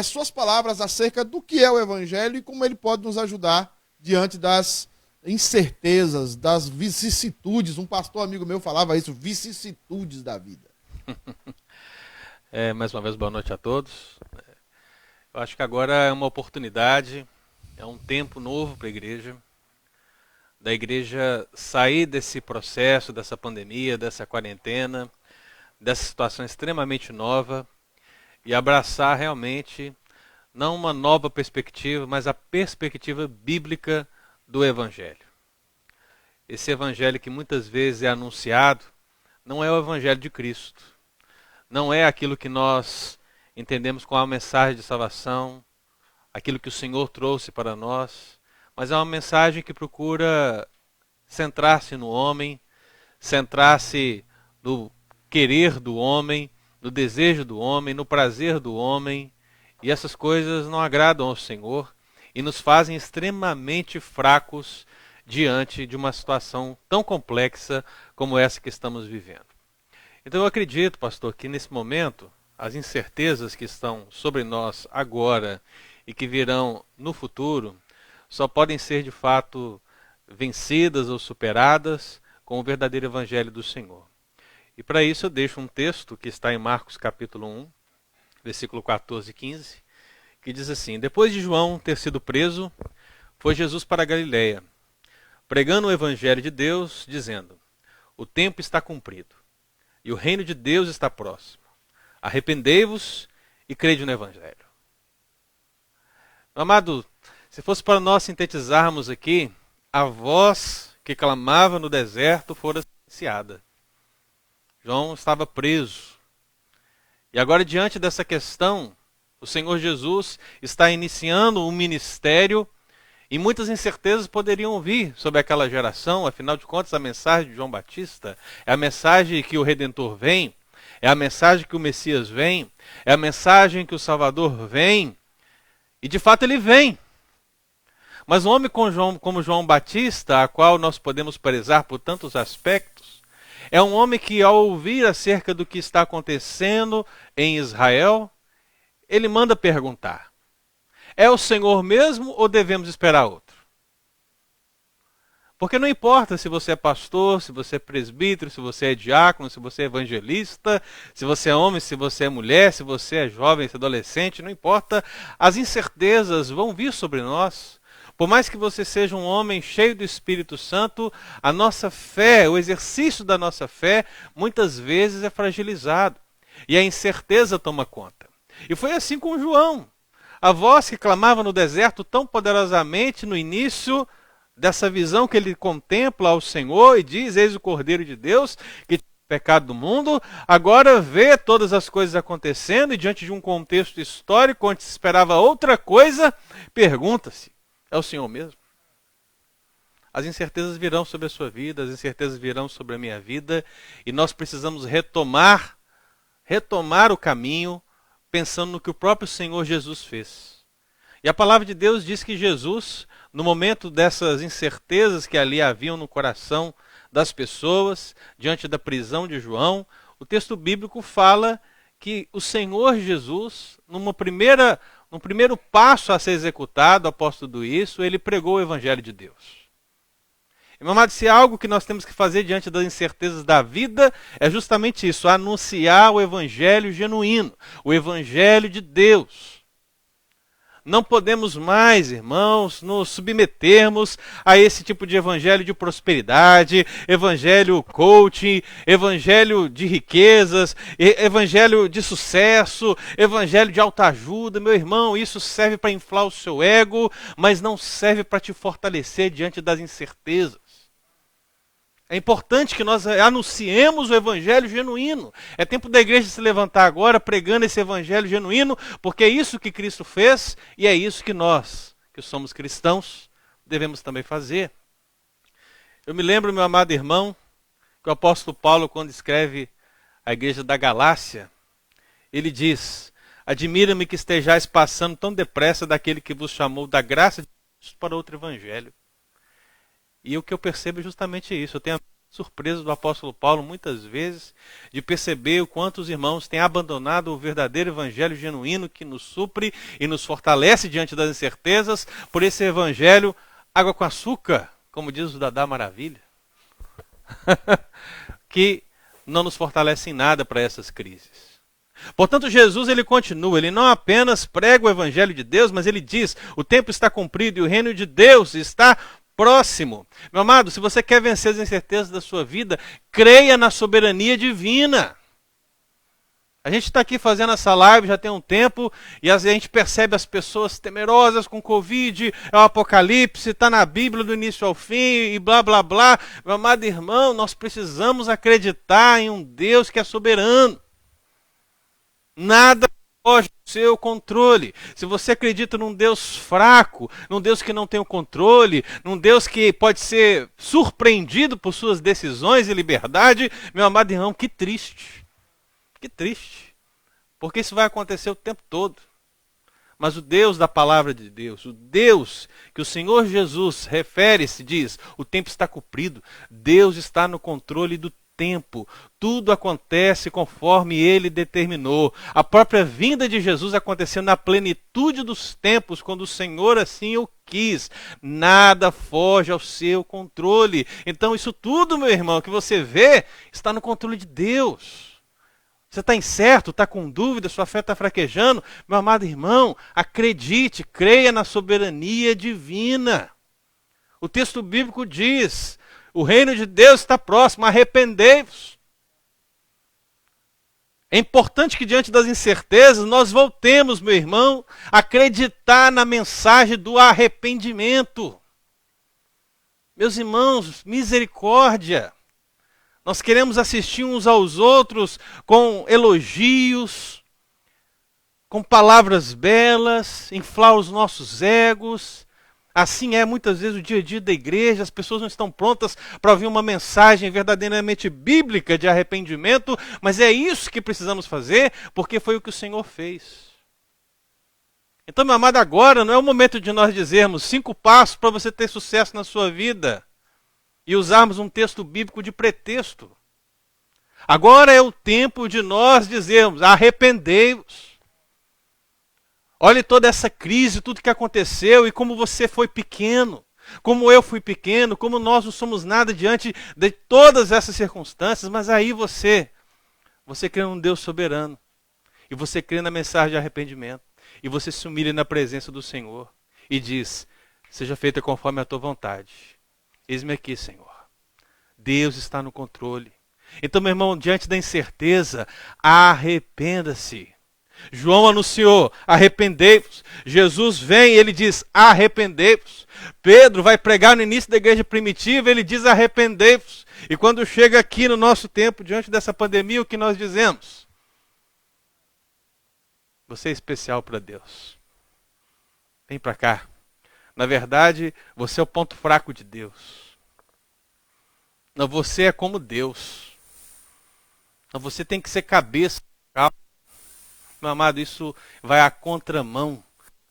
suas palavras acerca do que é o evangelho e como ele pode nos ajudar diante das incertezas, das vicissitudes. Um pastor amigo meu falava isso, vicissitudes da vida. Mais uma vez, boa noite a todos. Eu acho que agora é uma oportunidade, é um tempo novo para a igreja, da igreja sair desse processo, dessa pandemia, dessa quarentena, dessa situação extremamente nova e abraçar realmente, não uma nova perspectiva, mas a perspectiva bíblica do Evangelho. Esse Evangelho que muitas vezes é anunciado, não é o Evangelho de Cristo. Não é aquilo que nós entendemos como a mensagem de salvação, aquilo que o Senhor trouxe para nós, mas é uma mensagem que procura centrar-se no homem, centrar-se no querer do homem, no desejo do homem, no prazer do homem, E essas coisas não agradam ao Senhor e nos fazem extremamente fracos diante de uma situação tão complexa como essa que estamos vivendo. Então eu acredito, pastor, que nesse momento as incertezas que estão sobre nós agora e que virão no futuro só podem ser de fato vencidas ou superadas com o verdadeiro evangelho do Senhor. E para isso eu deixo um texto que está em Marcos capítulo 1, versículo 14 e 15, que diz assim: Depois de João ter sido preso, foi Jesus para a Galileia, pregando o evangelho de Deus, dizendo: O tempo está cumprido, e o reino de Deus está próximo. Arrependei-vos e crede no evangelho. Meu amado, se fosse para nós sintetizarmos aqui, a voz que clamava no deserto fora silenciada. João estava preso. E agora, diante dessa questão, o Senhor Jesus está iniciando um ministério e muitas incertezas poderiam vir sobre aquela geração. Afinal de contas, a mensagem de João Batista é a mensagem que o Redentor vem, é a mensagem que o Messias vem, é a mensagem que o Salvador vem. E de fato ele vem. Mas um homem como João Batista, a qual nós podemos prezar por tantos aspectos, é um homem que, ao ouvir acerca do que está acontecendo em Israel, ele manda perguntar: é o Senhor mesmo ou devemos esperar outro? Porque não importa se você é pastor, se você é presbítero, se você é diácono, se você é evangelista, se você é homem, se você é mulher, se você é jovem, se é adolescente, não importa. As incertezas vão vir sobre nós. Por mais que você seja um homem cheio do Espírito Santo, a nossa fé, o exercício da nossa fé, muitas vezes é fragilizado. E a incerteza toma conta. E foi assim com João. A voz que clamava no deserto tão poderosamente no início dessa visão que ele contempla ao Senhor e diz: eis o Cordeiro de Deus que tira o pecado do mundo, agora vê todas as coisas acontecendo e diante de um contexto histórico onde se esperava outra coisa, pergunta-se: é o Senhor mesmo? As incertezas virão sobre a sua vida, as incertezas virão sobre a minha vida, e nós precisamos retomar o caminho pensando no que o próprio Senhor Jesus fez. E a palavra de Deus diz que Jesus, no momento dessas incertezas que ali haviam no coração das pessoas, diante da prisão de João, o texto bíblico fala que o Senhor Jesus, num primeiro passo a ser executado, após tudo isso, ele pregou o evangelho de Deus. E, meu amado, se há algo que nós temos que fazer diante das incertezas da vida, é justamente isso: anunciar o evangelho genuíno, o evangelho de Deus. Não podemos mais, irmãos, nos submetermos a esse tipo de evangelho de prosperidade, evangelho coaching, evangelho de riquezas, evangelho de sucesso, evangelho de autoajuda. Meu irmão, isso serve para inflar o seu ego, mas não serve para te fortalecer diante das incertezas. É importante que nós anunciemos o evangelho genuíno. É tempo da igreja se levantar agora pregando esse evangelho genuíno, porque é isso que Cristo fez e é isso que nós, que somos cristãos, devemos também fazer. Eu me lembro, meu amado irmão, que o apóstolo Paulo, quando escreve à igreja da Galácia, ele diz: admira-me que estejais passando tão depressa daquele que vos chamou da graça de Deus para outro evangelho. E o que eu percebo é justamente isso. Eu tenho a surpresa do apóstolo Paulo, muitas vezes, de perceber o quanto os irmãos têm abandonado o verdadeiro evangelho genuíno que nos supre e nos fortalece diante das incertezas, por esse evangelho água com açúcar, como diz o Dadá Maravilha, que não nos fortalece em nada para essas crises. Portanto, Jesus, ele continua, ele não apenas prega o evangelho de Deus, mas ele diz: o tempo está cumprido e o reino de Deus está próximo. Meu amado, se você quer vencer as incertezas da sua vida, creia na soberania divina. A gente está aqui fazendo essa live já tem um tempo e a gente percebe as pessoas temerosas com Covid, é o Apocalipse, está na Bíblia do início ao fim e blá blá blá. Meu amado irmão, nós precisamos acreditar em um Deus que é soberano. Nada foge do seu controle. Se você acredita num Deus fraco, num Deus que não tem o controle, num Deus que pode ser surpreendido por suas decisões e liberdade, meu amado irmão, que triste. Que triste. Porque isso vai acontecer o tempo todo. Mas o Deus da palavra de Deus, o Deus que o Senhor Jesus refere-se, diz, o tempo está cumprido. Deus está no controle do tempo. Tudo acontece conforme Ele determinou. A própria vinda de Jesus aconteceu na plenitude dos tempos, quando o Senhor assim o quis. Nada foge ao seu controle. Então isso tudo, meu irmão, que você vê, está no controle de Deus. Você está incerto, está com dúvida, sua fé está fraquejando? Meu amado irmão, acredite, creia na soberania divina. O texto bíblico diz, o reino de Deus está próximo, arrependei-vos. É importante que diante das incertezas nós voltemos, meu irmão, a acreditar na mensagem do arrependimento. Meus irmãos, misericórdia. Nós queremos assistir uns aos outros com elogios, com palavras belas, inflar os nossos egos. Assim é muitas vezes o dia a dia da igreja, as pessoas não estão prontas para ouvir uma mensagem verdadeiramente bíblica de arrependimento, mas é isso que precisamos fazer, porque foi o que o Senhor fez. Então, meu amado, agora não é o momento de nós dizermos 5 passos para você ter sucesso na sua vida e usarmos um texto bíblico de pretexto. Agora é o tempo de nós dizermos, arrependei-vos. Olhe toda essa crise, tudo que aconteceu e como você foi pequeno, como eu fui pequeno, como nós não somos nada diante de todas essas circunstâncias, mas aí você crê num Deus soberano, e você crê na mensagem de arrependimento, e você se humilha na presença do Senhor e diz, seja feita conforme a tua vontade. Eis-me aqui, Senhor. Deus está no controle. Então, meu irmão, diante da incerteza, arrependa-se. João anunciou, arrependei-vos. Jesus vem e ele diz, arrependei-vos. Pedro vai pregar no início da igreja primitiva, ele diz, arrependei-vos. E quando chega aqui no nosso tempo, diante dessa pandemia, o que nós dizemos? Você é especial para Deus. Vem para cá. Na verdade, você é o ponto fraco de Deus. Não, você é como Deus. Não, você tem que ser cabeça. Meu amado, isso vai à contramão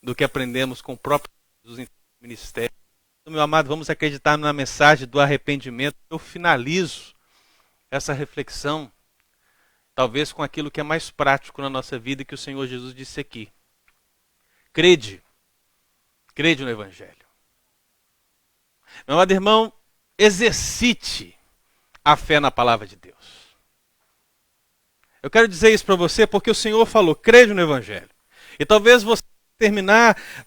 do que aprendemos com o próprio Jesus em ministério. Então, meu amado, vamos acreditar na mensagem do arrependimento. Eu finalizo essa reflexão, talvez com aquilo que é mais prático na nossa vida, que o Senhor Jesus disse aqui. Crede no Evangelho. Meu amado irmão, exercite a fé na palavra de Deus. Eu quero dizer isso para você porque o Senhor falou, crede no Evangelho. E talvez você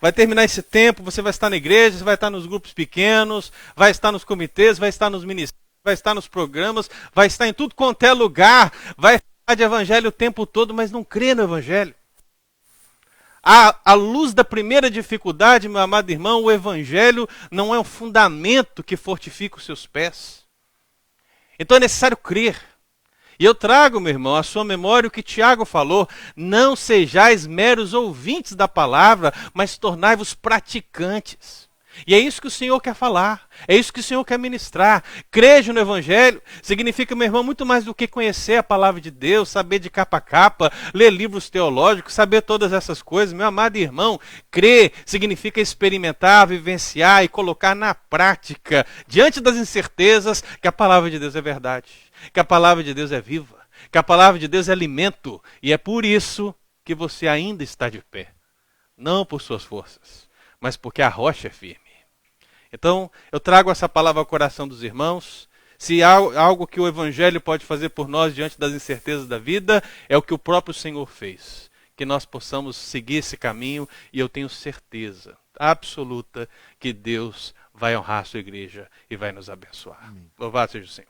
vai terminar esse tempo, você vai estar na igreja, você vai estar nos grupos pequenos, vai estar nos comitês, vai estar nos ministérios, vai estar nos programas, vai estar em tudo quanto é lugar, vai falar de Evangelho o tempo todo, mas não crê no Evangelho. À luz da primeira dificuldade, meu amado irmão, o Evangelho não é um fundamento que fortifica os seus pés. Então é necessário crer. E eu trago, meu irmão, à sua memória o que Tiago falou, não sejais meros ouvintes da palavra, mas tornai-vos praticantes. E é isso que o Senhor quer falar, é isso que o Senhor quer ministrar. Creja no Evangelho significa, meu irmão, muito mais do que conhecer a palavra de Deus, saber de capa a capa, ler livros teológicos, saber todas essas coisas. Meu amado irmão, crer significa experimentar, vivenciar e colocar na prática, diante das incertezas, que a palavra de Deus é verdade, que a palavra de Deus é viva, que a palavra de Deus é alimento. E é por isso que você ainda está de pé, não por suas forças, mas porque a rocha é firme. Então, eu trago essa palavra ao coração dos irmãos. Se há algo que o Evangelho pode fazer por nós diante das incertezas da vida, é o que o próprio Senhor fez. Que nós possamos seguir esse caminho e eu tenho certeza absoluta que Deus vai honrar a sua igreja e vai nos abençoar. Amém. Louvado seja o Senhor.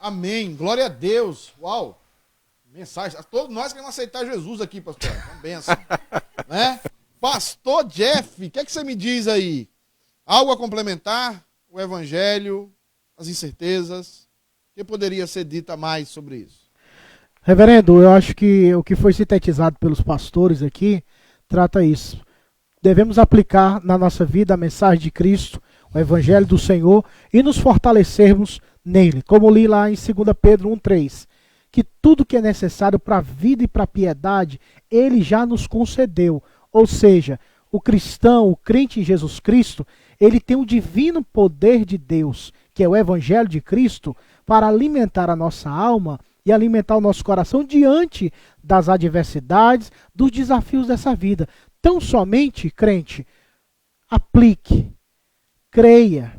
Amém. Glória a Deus. Uau. Mensagem. Todos nós queremos aceitar Jesus aqui, pastor. Uma benção. Né? Pastor Jeff, o que é que você me diz aí? Algo a complementar? O Evangelho, as incertezas? O que poderia ser dito mais sobre isso? Reverendo, eu acho que o que foi sintetizado pelos pastores aqui trata isso. Devemos aplicar na nossa vida a mensagem de Cristo, o Evangelho do Senhor, e nos fortalecermos nele. Como li lá em 2 Pedro 1,3, que tudo que é necessário para a vida e para a piedade, Ele já nos concedeu. Ou seja, o cristão, o crente em Jesus Cristo, ele tem o divino poder de Deus, que é o Evangelho de Cristo, para alimentar a nossa alma e alimentar o nosso coração diante das adversidades, dos desafios dessa vida. Tão somente, crente, aplique, creia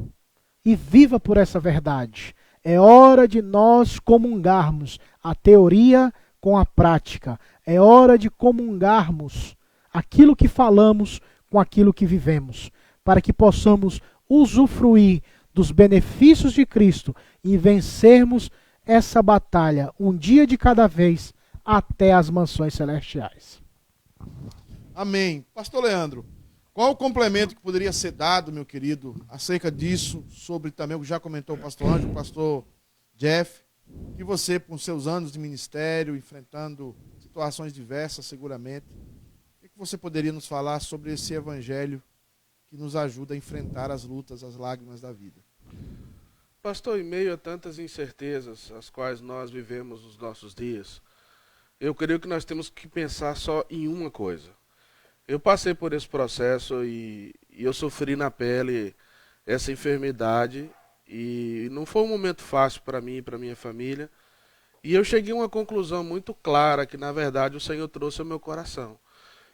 e viva por essa verdade. É hora de nós comungarmos a teoria com a prática. É hora de comungarmos aquilo que falamos com aquilo que vivemos, para que possamos usufruir dos benefícios de Cristo e vencermos essa batalha, um dia de cada vez, até as mansões celestiais. Amém. Pastor Leandro, qual o complemento que poderia ser dado, meu querido, acerca disso, sobre também o que já comentou o pastor Ângelo, o pastor Jeff, que você, com seus anos de ministério, enfrentando situações diversas, seguramente, o que você poderia nos falar sobre esse evangelho que nos ajuda a enfrentar as lutas, as lágrimas da vida? Pastor, em meio a tantas incertezas as quais nós vivemos nos nossos dias, eu creio que nós temos que pensar só em uma coisa. Eu passei por esse processo e eu sofri na pele essa enfermidade e não foi um momento fácil para mim e para minha família. E eu cheguei a uma conclusão muito clara que, na verdade, o Senhor trouxe ao meu coração.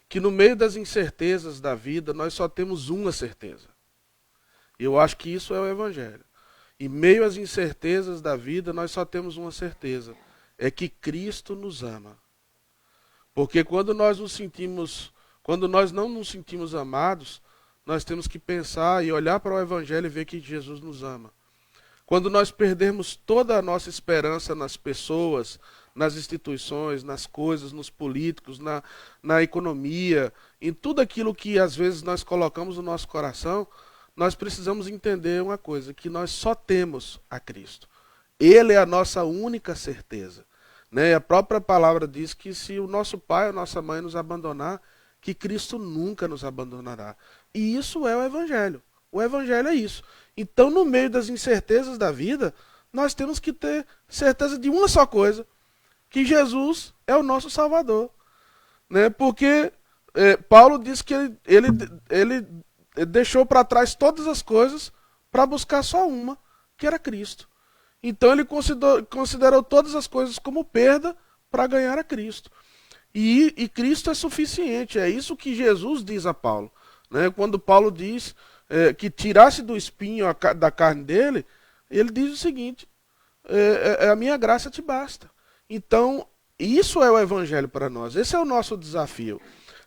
Que no meio das incertezas da vida, nós só temos uma certeza. E eu acho que isso é o Evangelho. Em meio às incertezas da vida, nós só temos uma certeza. É que Cristo nos ama. Porque quando nós não nos sentimos amados, nós temos que pensar e olhar para o Evangelho e ver que Jesus nos ama. Quando nós perdermos toda a nossa esperança nas pessoas, nas instituições, nas coisas, nos políticos, na economia, em tudo aquilo que às vezes nós colocamos no nosso coração, nós precisamos entender uma coisa, que nós só temos a Cristo. Ele é a nossa única certeza. Né? A própria palavra diz que se o nosso pai ou a nossa mãe nos abandonar, que Cristo nunca nos abandonará. E isso é o Evangelho. O Evangelho é isso. Então, no meio das incertezas da vida, nós temos que ter certeza de uma só coisa, que Jesus é o nosso Salvador. Né? Porque Paulo diz que ele deixou para trás todas as coisas para buscar só uma, que era Cristo. Então ele considerou todas as coisas como perda para ganhar a Cristo. E Cristo é suficiente, é isso que Jesus diz a Paulo. Né? Quando Paulo diz que tirasse do espinho da carne dele, ele diz o seguinte, a minha graça te basta. Então, isso é o Evangelho para nós, esse é o nosso desafio,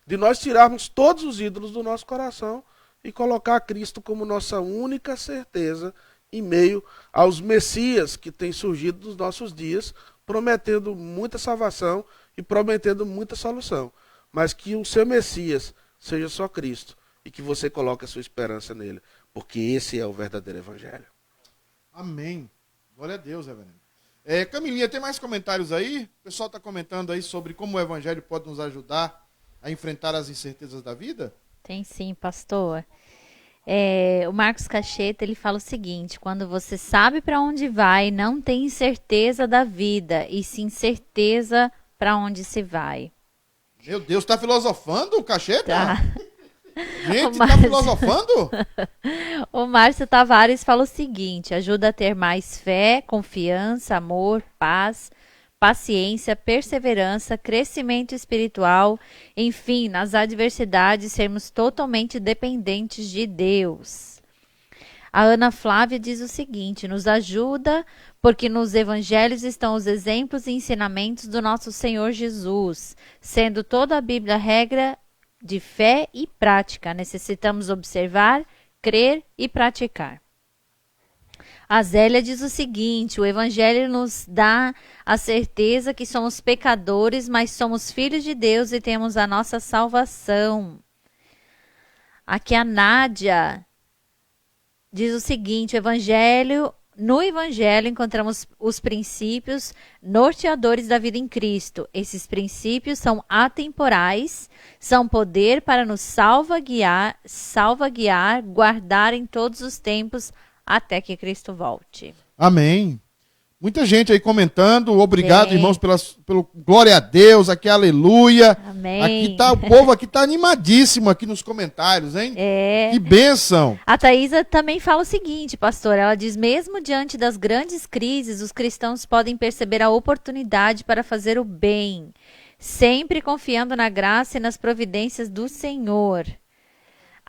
de nós tirarmos todos os ídolos do nosso coração e colocar Cristo como nossa única certeza em meio aos Messias que têm surgido nos nossos dias, prometendo muita salvação e prometendo muita solução. Mas que o seu Messias seja só Cristo e que você coloque a sua esperança nele, porque esse é o verdadeiro Evangelho. Amém. Glória a Deus, reverendo. Camilinha, tem mais comentários aí? O pessoal está comentando aí sobre como o Evangelho pode nos ajudar a enfrentar as incertezas da vida? Tem sim, pastor. O Marcos Cacheta, ele fala o seguinte: quando você sabe para onde vai, não tem certeza da vida, e sim certeza para onde se vai. Meu Deus, está filosofando, Cacheta? Tá. Gente, está filosofando? O Márcio Tavares fala o seguinte: ajuda a ter mais fé, confiança, amor, paz, paciência, perseverança, crescimento espiritual, enfim, nas adversidades, sermos totalmente dependentes de Deus. A Ana Flávia diz o seguinte: nos ajuda porque nos evangelhos estão os exemplos e ensinamentos do nosso Senhor Jesus, sendo toda a Bíblia regra de fé e prática. Necessitamos observar, crer e praticar. A Zélia diz o seguinte: o Evangelho nos dá a certeza que somos pecadores, mas somos filhos de Deus e temos a nossa salvação. Aqui a Nádia diz o seguinte: no Evangelho encontramos os princípios norteadores da vida em Cristo. Esses princípios são atemporais, são poder para nos salvaguiar, guardar em todos os tempos, até que Cristo volte. Amém. Muita gente aí comentando. Obrigado, Bem. irmãos, pelo glória a Deus, aqui aleluia. Amém. Aqui tá, o povo aqui tá animadíssimo aqui nos comentários, hein? É. Que bênção. A Thaisa também fala o seguinte, pastor, ela diz, mesmo diante das grandes crises, os cristãos podem perceber a oportunidade para fazer o bem, sempre confiando na graça e nas providências do Senhor.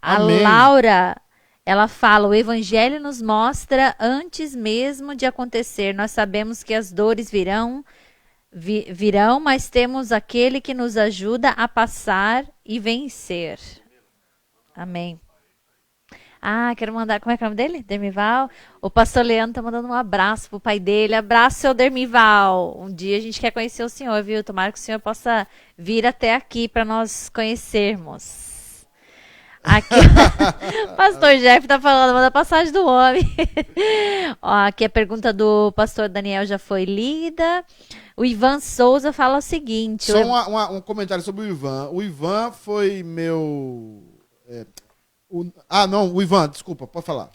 A Amém. Laura, ela fala, o evangelho nos mostra antes mesmo de acontecer. Nós sabemos que as dores virão, mas temos aquele que nos ajuda a passar e vencer. Amém. Ah, quero mandar, como é que é o nome dele? Dermival? O pastor Leandro tá mandando um abraço pro pai dele. Abraço, seu Dermival. Um dia a gente quer conhecer o senhor, viu? Tomara que o senhor possa vir até aqui para nós conhecermos. Aqui, o pastor Jeff tá falando, manda a passagem do homem. Ó, aqui a pergunta do pastor Daniel já foi lida. O Ivan Souza fala o seguinte. Só um comentário sobre o Ivan. O Ivan foi meu... não, o Ivan, desculpa, pode falar.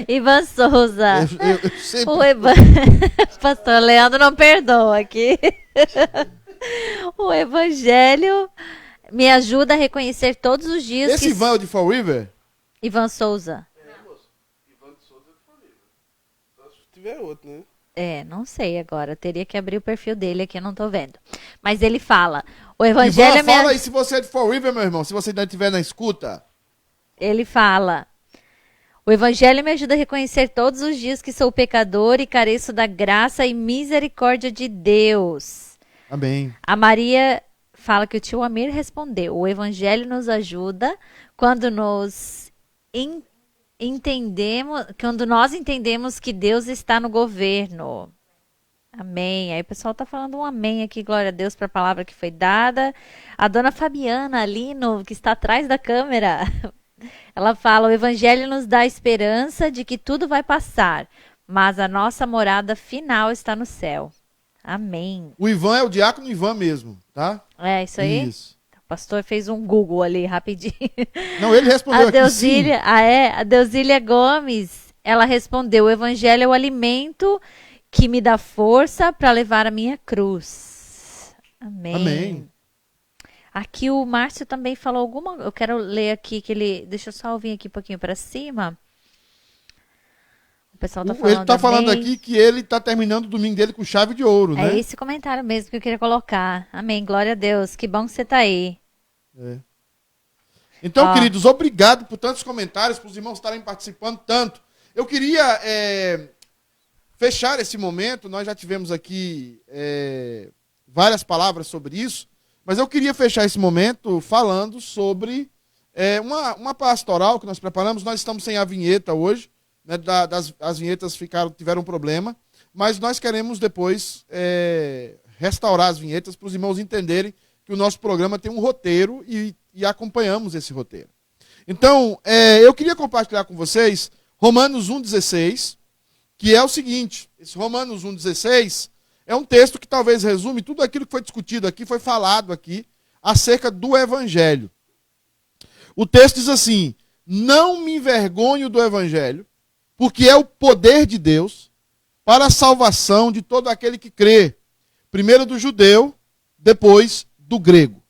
Ivan Souza. Eu sempre... O pastor Leandro não perdoa aqui. O evangelho me ajuda a reconhecer todos os dias Esse Ivan é o de Fall River? Ivan Souza. Ivan de Souza é disponível. Só se tiver outro, né? Não sei agora. Teria que abrir o perfil dele aqui, eu não tô vendo. Mas ele fala, o evangelho Ivan, fala aí se você é de Fall River, meu irmão, se você ainda estiver na escuta. Ele fala, o evangelho me ajuda a reconhecer todos os dias que sou pecador e careço da graça e misericórdia de Deus. Amém. A Maria fala que o tio Amir respondeu, o evangelho nos ajuda quando nós entendemos que Deus está no governo. Amém. Aí o pessoal tá falando um amém aqui, glória a Deus para a palavra que foi dada. A dona Fabiana ali, que está atrás da câmera, ela fala, o evangelho nos dá esperança de que tudo vai passar, mas a nossa morada final está no céu. Amém. O Ivan é o diácono Ivan mesmo, tá? É isso aí? Isso. O pastor fez um Google ali, rapidinho. Não, ele respondeu aqui sim. A Deusília Gomes, ela respondeu, o evangelho é o alimento que me dá força para levar a minha cruz. Amém. Amém. Aqui o Márcio também falou alguma... Eu quero ler aqui que ele... Deixa eu só vir aqui um pouquinho para cima. O pessoal tá falando Ele tá falando amém. aqui que ele tá terminando o domingo dele com chave de ouro, né? É esse comentário mesmo que eu queria colocar. Amém. Glória a Deus. Que bom que você tá aí. É. Então, queridos, obrigado por tantos comentários, por os irmãos estarem participando tanto. Eu queria fechar esse momento, nós já tivemos aqui várias palavras sobre isso, mas eu queria fechar esse momento falando sobre uma pastoral que nós preparamos. Nós estamos sem a vinheta hoje, né, as vinhetas tiveram um problema, mas nós queremos depois restaurar as vinhetas para os irmãos entenderem que o nosso programa tem um roteiro e acompanhamos esse roteiro. Então, eu queria compartilhar com vocês Romanos 1,16, que é o seguinte, esse Romanos 1,16 é um texto que talvez resume tudo aquilo que foi discutido aqui, foi falado aqui, acerca do Evangelho. O texto diz assim, não me envergonho do Evangelho, porque é o poder de Deus para a salvação de todo aquele que crê, primeiro do judeu, depois do grego.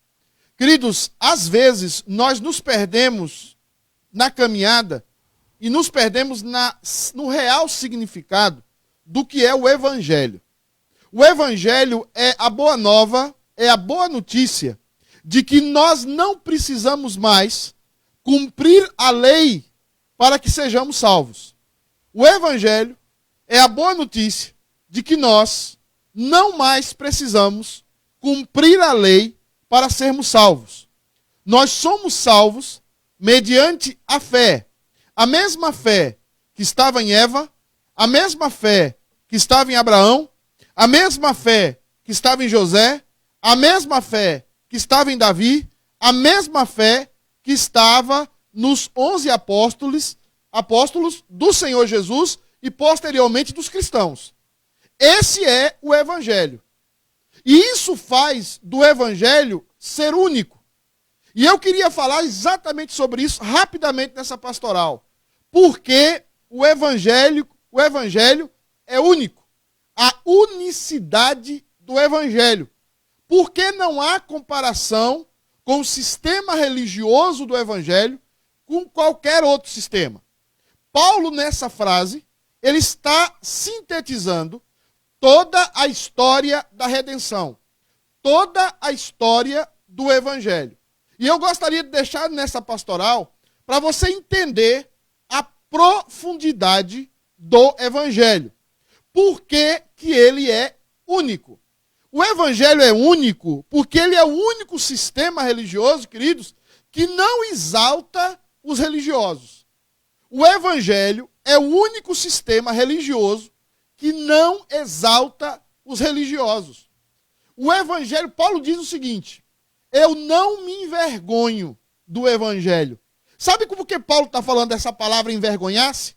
Queridos, às vezes nós nos perdemos na caminhada e nos perdemos no real significado do que é o Evangelho. O Evangelho é a boa nova, é a boa notícia de que nós não precisamos mais cumprir a lei para que sejamos salvos. O Evangelho é a boa notícia de que nós não mais precisamos cumprir a lei para sermos salvos. Nós somos salvos mediante a fé. A mesma fé que estava em Eva, a mesma fé que estava em Abraão, a mesma fé que estava em José, a mesma fé que estava em Davi, a mesma fé que estava nos 11 apóstolos do Senhor Jesus e posteriormente dos cristãos. Esse é o Evangelho. E isso faz do Evangelho ser único. E eu queria falar exatamente sobre isso rapidamente nessa pastoral. Porque o Evangelho é único. a unicidade do Evangelho. Porque não há comparação com o sistema religioso do Evangelho com qualquer outro sistema. Paulo, nessa frase, ele está sintetizando toda a história da redenção, toda a história do Evangelho. E eu gostaria de deixar nessa pastoral para você entender a profundidade do Evangelho. Por que que ele é único? O Evangelho é único porque ele é o único sistema religioso, queridos, que não exalta os religiosos. O Evangelho é o único sistema religioso que não exalta os religiosos. O Evangelho, Paulo diz o seguinte: eu não me envergonho do Evangelho. Sabe por que Paulo está falando dessa palavra envergonhar-se?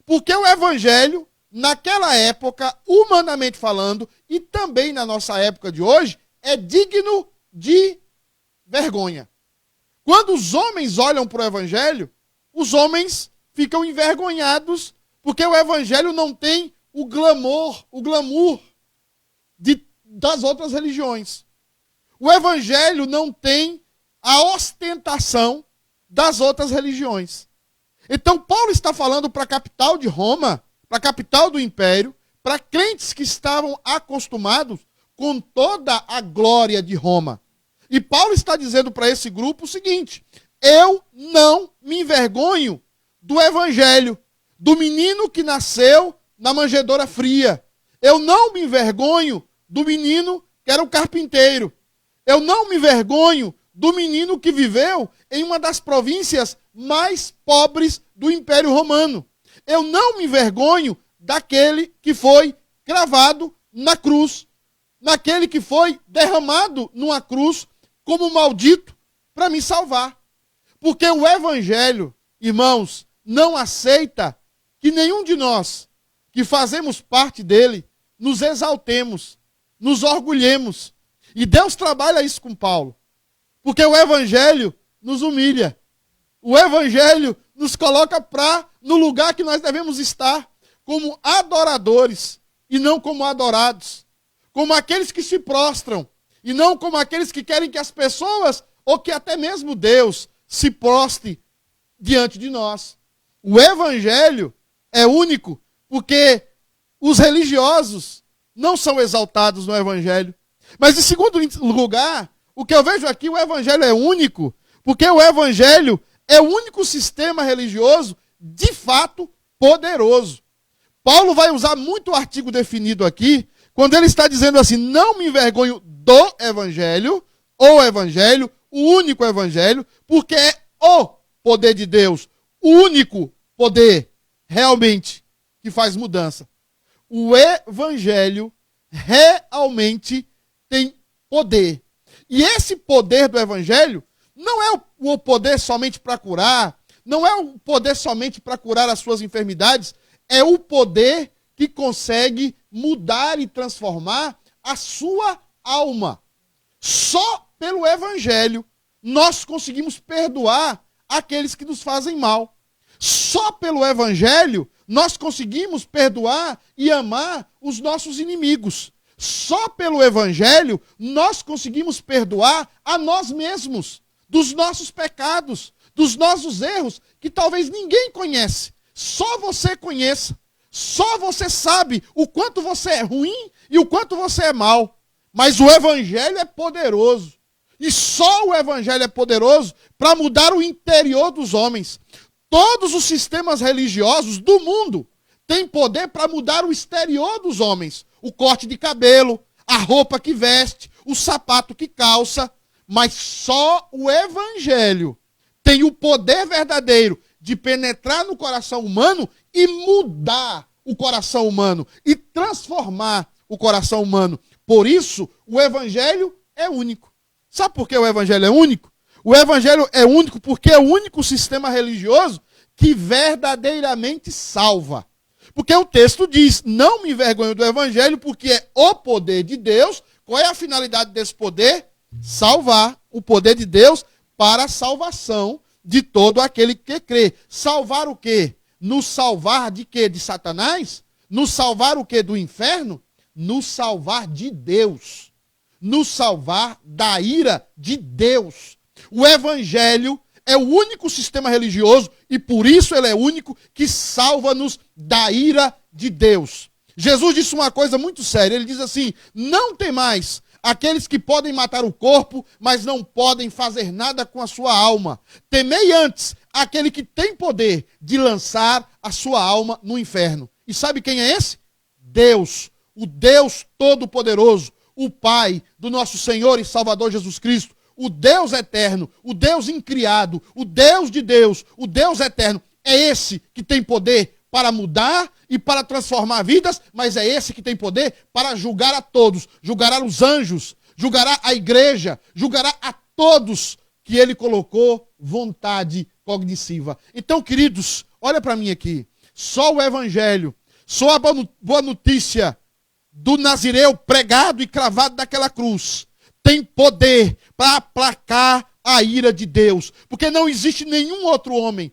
Porque o Evangelho, naquela época, humanamente falando, e também na nossa época de hoje, é digno de vergonha. Quando os homens olham para o Evangelho, os homens ficam envergonhados, porque o Evangelho não tem o glamour das outras religiões. O Evangelho não tem a ostentação das outras religiões. Então, Paulo está falando para a capital de Roma, para a capital do império, para crentes que estavam acostumados com toda a glória de Roma. E Paulo está dizendo para esse grupo o seguinte: eu não me envergonho do Evangelho, do menino que nasceu na manjedoura fria. Eu não me envergonho do menino que era um carpinteiro. Eu não me envergonho do menino que viveu em uma das províncias mais pobres do Império Romano. Eu não me envergonho daquele que foi cravado na cruz, naquele que foi derramado numa cruz como maldito para me salvar. Porque o Evangelho, irmãos, não aceita que nenhum de nós que fazemos parte dele nos exaltemos, nos orgulhemos. E Deus trabalha isso com Paulo. Porque o Evangelho nos humilha. O Evangelho nos coloca no lugar que nós devemos estar, como adoradores e não como adorados. Como aqueles que se prostram e não como aqueles que querem que as pessoas, ou que até mesmo Deus, se prostre diante de nós. O Evangelho é único porque os religiosos não são exaltados no Evangelho. Mas em segundo lugar, o que eu vejo aqui, o Evangelho é único porque o Evangelho é o único sistema religioso de fato poderoso. Paulo vai usar muito o artigo definido aqui, quando ele está dizendo assim: não me envergonho do Evangelho, o Evangelho, o único Evangelho, porque é o poder de Deus, o único poder realmente que faz mudança. O Evangelho realmente tem poder. E esse poder do Evangelho não é o poder somente para curar, não é o poder somente para curar as suas enfermidades, é o poder que consegue mudar e transformar a sua alma. Só pelo Evangelho nós conseguimos perdoar aqueles que nos fazem mal. Só pelo Evangelho nós conseguimos perdoar e amar os nossos inimigos. Só pelo Evangelho nós conseguimos perdoar a nós mesmos dos nossos pecados, dos nossos erros, que talvez ninguém conhece. Só você conheça. Só você sabe o quanto você é ruim e o quanto você é mau. Mas o Evangelho é poderoso. E só o Evangelho é poderoso para mudar o interior dos homens. Todos os sistemas religiosos do mundo têm poder para mudar o exterior dos homens. O corte de cabelo, a roupa que veste, o sapato que calça. Mas só o Evangelho tem o poder verdadeiro de penetrar no coração humano e mudar o coração humano e transformar o coração humano. Por isso, o Evangelho é único. Sabe por que o Evangelho é único? O Evangelho é único porque é o único sistema religioso que verdadeiramente salva. Porque o texto diz: não me envergonho do Evangelho, porque é o poder de Deus. Qual é a finalidade desse poder? Salvar. O poder de Deus para a salvação de todo aquele que crê. Salvar o quê? Nos salvar de quê? De Satanás? Nos salvar o quê? Do inferno? nos salvar de Deus, nos salvar da ira de Deus. O Evangelho é o único sistema religioso, e por isso ele é único, que salva-nos da ira de Deus. Jesus disse uma coisa muito séria, ele diz assim: não temais aqueles que podem matar o corpo, mas não podem fazer nada com a sua alma. Temei antes aquele que tem poder de lançar a sua alma no inferno. E sabe quem é esse? Deus, o Deus Todo-Poderoso, o Pai do nosso Senhor e Salvador Jesus Cristo, o Deus eterno, o Deus incriado, o Deus de Deus, o Deus eterno. É esse que tem poder para mudar e para transformar vidas, mas é esse que tem poder para julgar a todos, julgará os anjos, julgará a igreja, julgará a todos que ele colocou vontade cognitiva. Então, queridos, olha para mim aqui, só o Evangelho, só a boa notícia do Nazireu pregado e cravado naquela cruz tem poder para aplacar a ira de Deus, porque não existe nenhum outro homem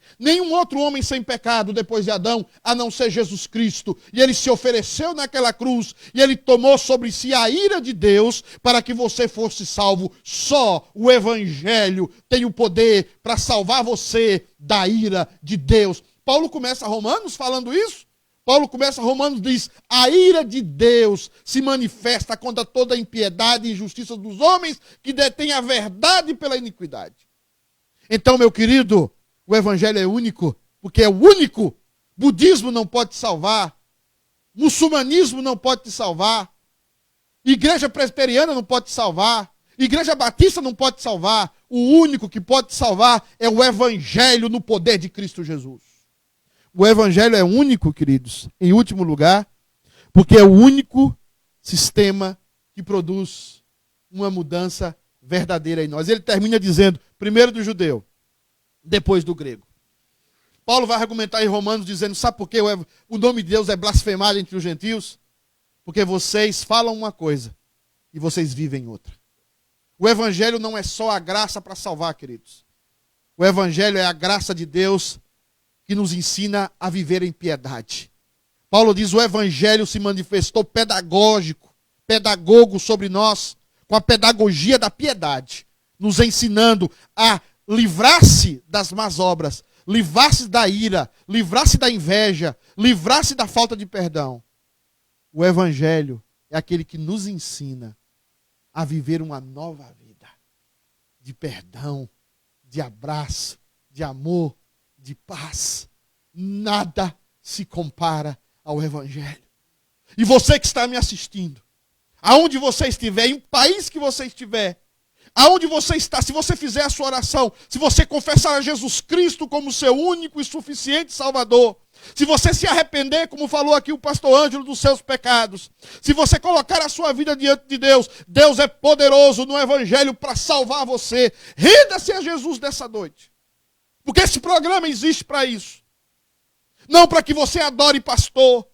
sem pecado depois de Adão, a não ser Jesus Cristo, e ele se ofereceu naquela cruz, e ele tomou sobre si a ira de Deus, para que você fosse salvo. Só o Evangelho tem o poder para salvar você da ira de Deus. Paulo começa Romanos falando isso. Paulo começa Romanos, diz: a ira de Deus se manifesta contra toda a impiedade e injustiça dos homens que detêm a verdade pela iniquidade. Então, meu querido, o Evangelho é único, porque é o único. Budismo não pode te salvar, muçulmanismo não pode te salvar, igreja presbiteriana não pode te salvar, igreja batista não pode te salvar. O único que pode te salvar é o Evangelho no poder de Cristo Jesus. O Evangelho é único, queridos, em último lugar, porque é o único sistema que produz uma mudança verdadeira em nós. Ele termina dizendo, primeiro do judeu, depois do grego. Paulo vai argumentar em Romanos dizendo, sabe por que o nome de Deus é blasfemado entre os gentios? Porque vocês falam uma coisa e vocês vivem outra. O Evangelho não é só a graça para salvar, queridos. O Evangelho é a graça de Deus que nos ensina a viver em piedade. Paulo diz, o Evangelho se manifestou pedagogo sobre nós, com a pedagogia da piedade, nos ensinando a livrar-se das más obras, livrar-se da ira, livrar-se da inveja, livrar-se da falta de perdão. O Evangelho é aquele que nos ensina a viver uma nova vida, de perdão, de abraço, de amor, de paz. Nada se compara ao Evangelho. E você que está me assistindo, aonde você estiver, em um país que você estiver, aonde você está, se você fizer a sua oração, se você confessar a Jesus Cristo como seu único e suficiente Salvador, se você se arrepender, como falou aqui o pastor Ângelo, dos seus pecados, se você colocar a sua vida diante de Deus, Deus é poderoso no Evangelho para salvar você. Renda-se a Jesus dessa noite. Porque esse programa existe para isso. Não para que você adore pastor.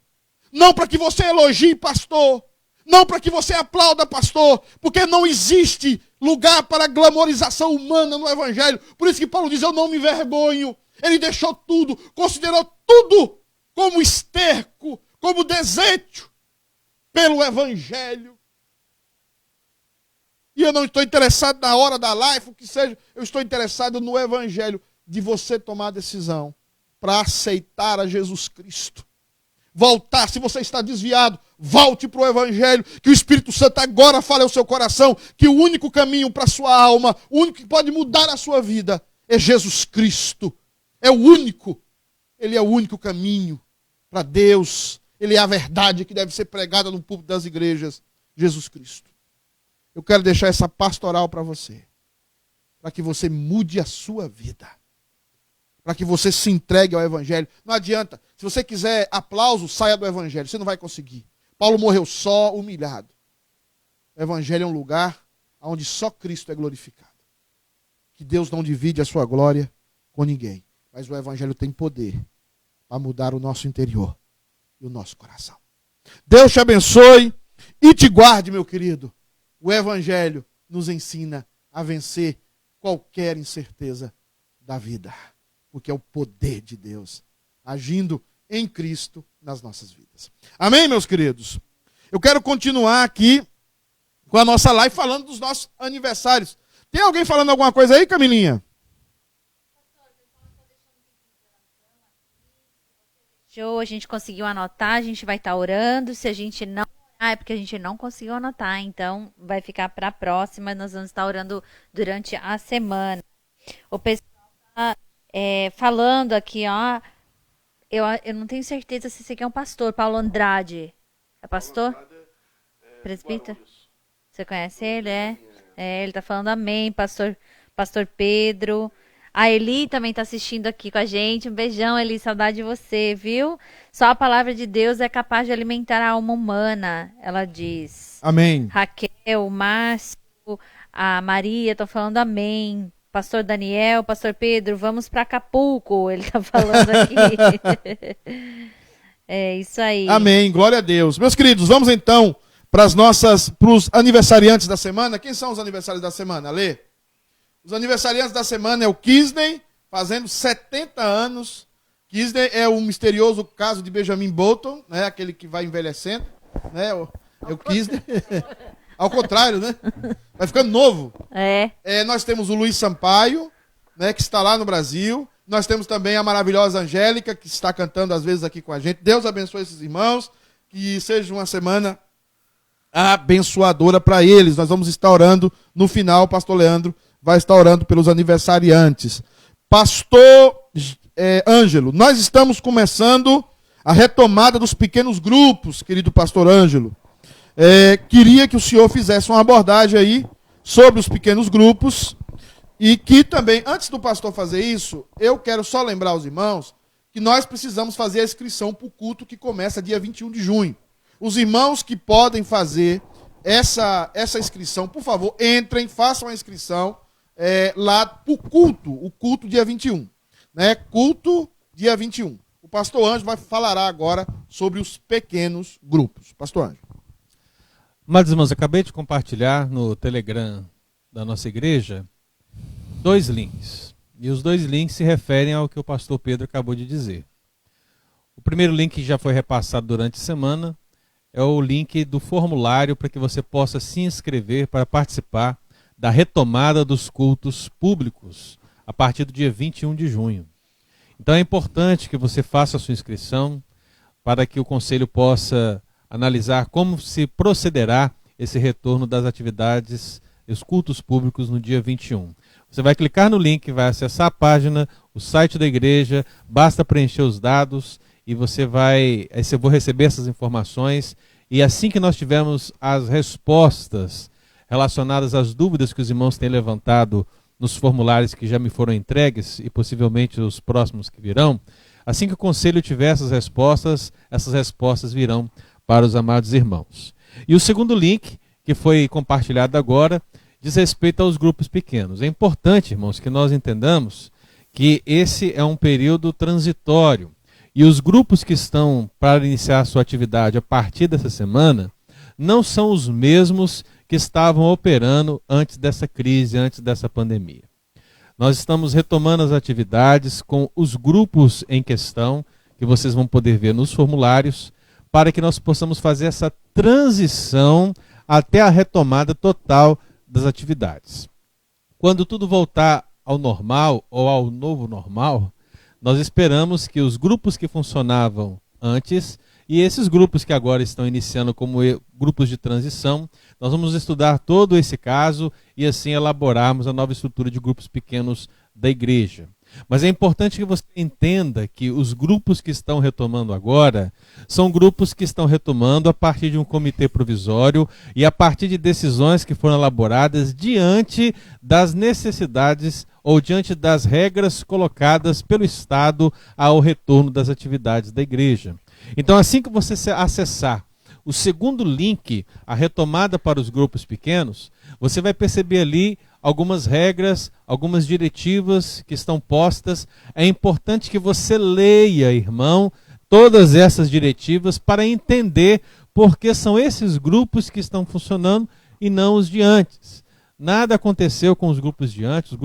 Não para que você elogie pastor. Não para que você aplauda pastor. Porque não existe lugar para glamorização humana no Evangelho. Por isso que Paulo diz, eu não me envergonho. Ele deixou tudo, considerou tudo como esterco, como desejo pelo Evangelho. E eu não estou interessado na hora da live, o que seja. Eu estou interessado no Evangelho. De você tomar a decisão para aceitar a Jesus Cristo. Voltar, se você está desviado, volte para o Evangelho, que o Espírito Santo agora fale ao seu coração, que o único caminho para a sua alma, o único que pode mudar a sua vida, é Jesus Cristo. É o único, ele é o único caminho para Deus, ele é a verdade que deve ser pregada no púlpito das igrejas, Jesus Cristo. Eu quero deixar essa pastoral para você, para que você mude a sua vida. Para que você se entregue ao Evangelho. Não adianta. Se você quiser aplauso, saia do Evangelho. Você não vai conseguir. Paulo morreu só, humilhado. O Evangelho é um lugar onde só Cristo é glorificado. Que Deus não divide a sua glória com ninguém. Mas o Evangelho tem poder para mudar o nosso interior e o nosso coração. Deus te abençoe e te guarde, meu querido. O Evangelho nos ensina a vencer qualquer incerteza da vida. Porque é o poder de Deus agindo em Cristo nas nossas vidas. Amém, meus queridos? Eu quero continuar aqui com a nossa live falando dos nossos aniversários. Tem alguém falando alguma coisa aí, Camilinha? Show, a gente conseguiu anotar, a gente vai estar orando. Se a gente não orar, é porque a gente não conseguiu anotar, então vai ficar para a próxima. Nós vamos estar orando durante a semana. O pessoal está falando aqui, ó. Eu não tenho certeza se esse aqui é um pastor, Paulo Andrade. É pastor? Presbítero? Você conhece ele? Ele está falando amém, pastor Pedro. A Eli também está assistindo aqui com a gente. Um beijão, Eli, saudade de você, viu? Só a palavra de Deus é capaz de alimentar a alma humana, ela diz. Amém. Raquel, Márcio, a Maria estão falando amém. Pastor Daniel, Pastor Pedro, vamos para Acapulco, ele está falando aqui. É isso aí. Amém, glória a Deus. Meus queridos, vamos então para os aniversariantes da semana. Quem são os aniversários da semana, Alê? Os aniversariantes da semana é o Kisney, fazendo 70 anos. Kisney é o misterioso caso de Benjamin Bolton, né? Aquele que vai envelhecendo. Né? É o Kisney. Ao contrário, né? Vai ficando novo. Nós temos o Luiz Sampaio, né? Que está lá no Brasil. Nós temos também a maravilhosa Angélica, que está cantando às vezes aqui com a gente. Deus abençoe esses irmãos. Que seja uma semana abençoadora para eles. Nós vamos estar orando no final, pastor Leandro vai estar orando pelos aniversariantes. Pastor Ângelo, nós estamos começando a retomada dos pequenos grupos, querido pastor Ângelo. Queria que o senhor fizesse uma abordagem aí sobre os pequenos grupos e que também, antes do pastor fazer isso, eu quero só lembrar aos irmãos que nós precisamos fazer a inscrição para o culto que começa dia 21 de junho. Os irmãos que podem fazer essa inscrição, por favor, entrem, façam a inscrição lá para o culto dia 21. Né? Culto dia 21. O pastor Ângelo falará agora sobre os pequenos grupos. Pastor Ângelo. Amados irmãos, acabei de compartilhar no Telegram da nossa igreja 2 links. E os 2 links se referem ao que o pastor Pedro acabou de dizer. O primeiro link que já foi repassado durante a semana é o link do formulário para que você possa se inscrever para participar da retomada dos cultos públicos a partir do dia 21 de junho. Então é importante que você faça a sua inscrição para que o conselho possa analisar como se procederá esse retorno das atividades, os cultos públicos no dia 21. Você vai clicar no link, vai acessar a página, o site da igreja, basta preencher os dados e você vai, eu vou receber essas informações e assim que nós tivermos as respostas relacionadas às dúvidas que os irmãos têm levantado nos formulários que já me foram entregues e possivelmente os próximos que virão, assim que o conselho tiver essas respostas virão para os amados irmãos. E o segundo link, que foi compartilhado agora, diz respeito aos grupos pequenos. É importante, irmãos, que nós entendamos que esse é um período transitório. E os grupos que estão para iniciar a sua atividade a partir dessa semana não são os mesmos que estavam operando antes dessa crise, antes dessa pandemia. Nós estamos retomando as atividades com os grupos em questão, que vocês vão poder ver nos formulários, para que nós possamos fazer essa transição até a retomada total das atividades. Quando tudo voltar ao normal ou ao novo normal, nós esperamos que os grupos que funcionavam antes e esses grupos que agora estão iniciando como grupos de transição, nós vamos estudar todo esse caso e assim elaborarmos a nova estrutura de grupos pequenos da igreja. Mas é importante que você entenda que os grupos que estão retomando agora são grupos que estão retomando a partir de um comitê provisório e a partir de decisões que foram elaboradas diante das necessidades ou diante das regras colocadas pelo Estado ao retorno das atividades da igreja. Então, assim que você acessar o segundo link, a retomada para os grupos pequenos, você vai perceber ali algumas regras, algumas diretivas que estão postas. É importante que você leia, irmão, todas essas diretivas para entender por que são esses grupos que estão funcionando e não os de antes. Nada aconteceu com os grupos de antes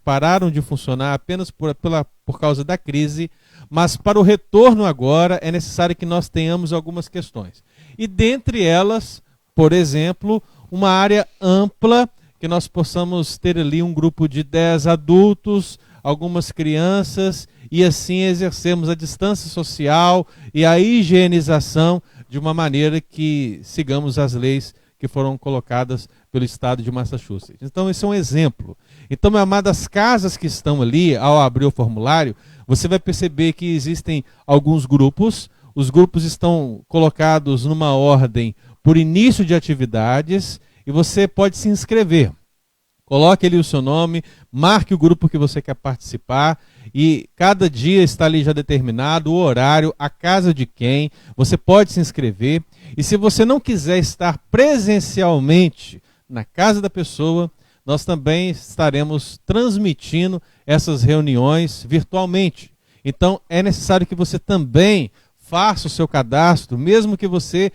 pararam de funcionar apenas por causa da crise, mas para o retorno agora é necessário que nós tenhamos algumas questões. e dentre elas, por exemplo, uma área ampla que nós possamos ter ali um grupo de 10 adultos, algumas crianças, e assim exercermos a distância social e a higienização de uma maneira que sigamos as leis que foram colocadas pelo estado de Massachusetts. Então, esse é um exemplo. Então, meu amado, as casas que estão ali, ao abrir o formulário, você vai perceber que existem alguns grupos. Os grupos estão colocados numa ordem por início de atividades e você pode se inscrever. Coloque ali o seu nome, marque o grupo que você quer participar e cada dia está ali já determinado o horário, a casa de quem, você pode se inscrever. E se você não quiser estar presencialmente na casa da pessoa, nós também estaremos transmitindo essas reuniões virtualmente. Então é necessário que você também faça o seu cadastro, mesmo que você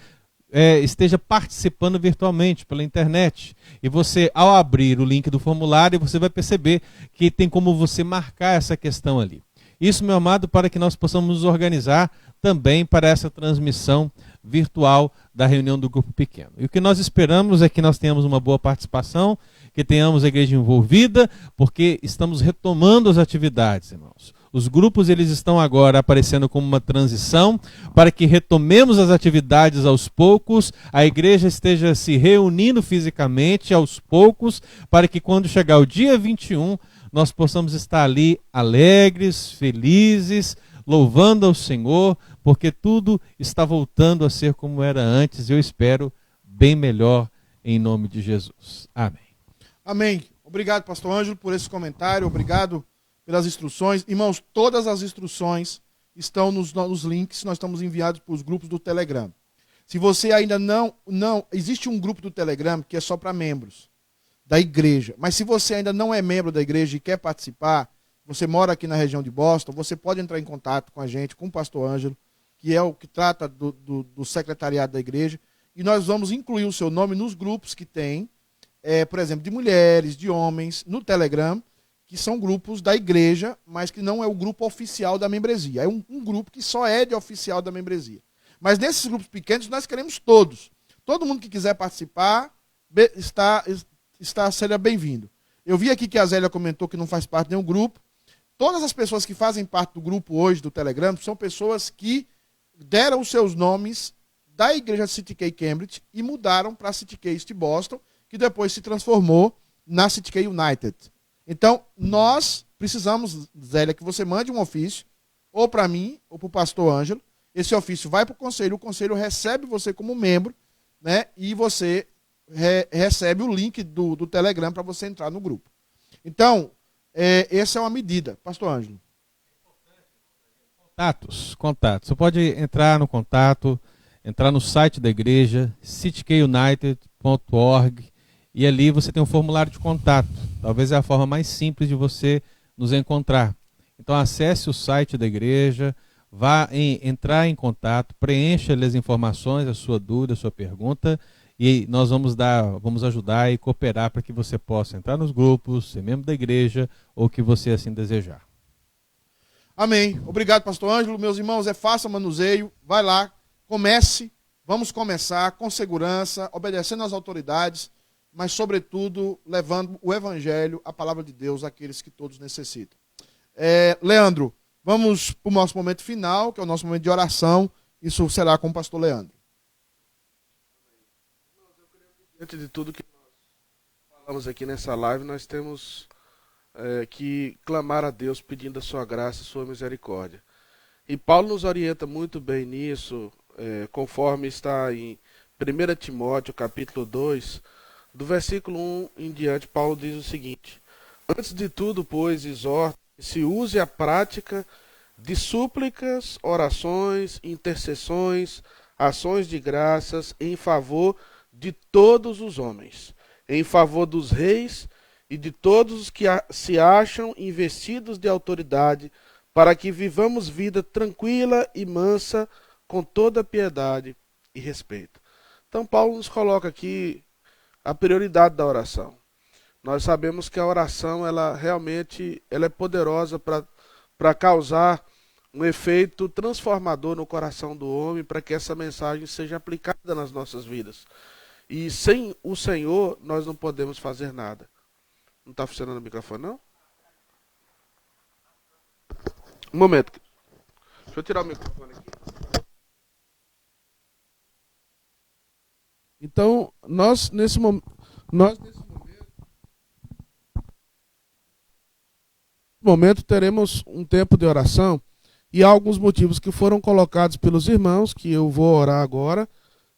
esteja participando virtualmente pela internet. E você, ao abrir o link do formulário, você vai perceber que tem como você marcar essa questão ali. Isso, meu amado, para que nós possamos nos organizar também para essa transmissão virtual da reunião do grupo pequeno. E o que nós esperamos é que nós tenhamos uma boa participação, que tenhamos a igreja envolvida, porque estamos retomando as atividades, irmãos. Os grupos eles estão agora aparecendo como uma transição para que retomemos as atividades aos poucos, a igreja esteja se reunindo fisicamente aos poucos, para que quando chegar o dia 21, nós possamos estar ali alegres, felizes, louvando ao Senhor, porque tudo está voltando a ser como era antes, e eu espero bem melhor em nome de Jesus. Amém. Amém. Obrigado, pastor Ângelo, por esse comentário. Obrigado pelas instruções. Irmãos, todas as instruções estão nos links, nós estamos enviados para os grupos do Telegram. Se você ainda não... Existe um grupo do Telegram que é só para membros da igreja. Mas se você ainda não é membro da igreja e quer participar, você mora aqui na região de Boston, você pode entrar em contato com a gente, com o pastor Ângelo, que é o que trata do secretariado da igreja, e nós vamos incluir o seu nome nos grupos que tem, por exemplo, de mulheres, de homens, no Telegram, que são grupos da igreja, mas que não é o grupo oficial da membresia. É um grupo que só é de oficial da membresia. Mas nesses grupos pequenos nós queremos todos. Todo mundo que quiser participar seja bem-vindo. Eu vi aqui que a Zélia comentou que não faz parte de nenhum grupo. Todas as pessoas que fazem parte do grupo hoje do Telegram são pessoas que deram os seus nomes da igreja City K Cambridge e mudaram para a City K East Boston, que depois se transformou na City K United. Então, nós precisamos, Zélia, que você mande um ofício, ou para mim, ou para o pastor Ângelo. Esse ofício vai para o conselho recebe você como membro, né? E você recebe o link do Telegram para você entrar no grupo. Então, essa é uma medida. Pastor Ângelo. Contatos. Você pode entrar no contato, entrar no site da igreja, citymunited.org, e ali você tem um formulário de contato. Talvez é a forma mais simples de você nos encontrar. Então acesse o site da igreja, vá entrar em contato, preencha ali as informações, a sua dúvida, a sua pergunta, e nós vamos ajudar e cooperar para que você possa entrar nos grupos, ser membro da igreja, ou que você assim desejar. Amém. Obrigado, pastor Ângelo. Meus irmãos, é fácil o manuseio. Vai lá, comece. Vamos começar com segurança, obedecendo às autoridades, mas, sobretudo, levando o evangelho, a palavra de Deus, àqueles que todos necessitam. Leandro, vamos para o nosso momento final, que é o nosso momento de oração. Isso será com o pastor Leandro. Diante de tudo que nós falamos aqui nessa live, nós temos que clamar a Deus pedindo a sua graça, a sua misericórdia. E Paulo nos orienta muito bem nisso, conforme está em 1 Timóteo, capítulo 2, do versículo 1 em diante. Paulo diz o seguinte: antes de tudo, pois, exorta que se use a prática de súplicas, orações, intercessões, ações de graças em favor de todos os homens, em favor dos reis e de todos os que se acham investidos de autoridade, para que vivamos vida tranquila e mansa, com toda piedade e respeito. Então Paulo nos coloca aqui a prioridade da oração. Nós sabemos que a oração, ela realmente é poderosa para causar um efeito transformador no coração do homem para que essa mensagem seja aplicada nas nossas vidas. E sem o Senhor, nós não podemos fazer nada. Não está funcionando o microfone, não? Um momento. Deixa eu tirar o microfone aqui. Então, nós nesse momento teremos um tempo de oração e há alguns motivos que foram colocados pelos irmãos, que eu vou orar agora.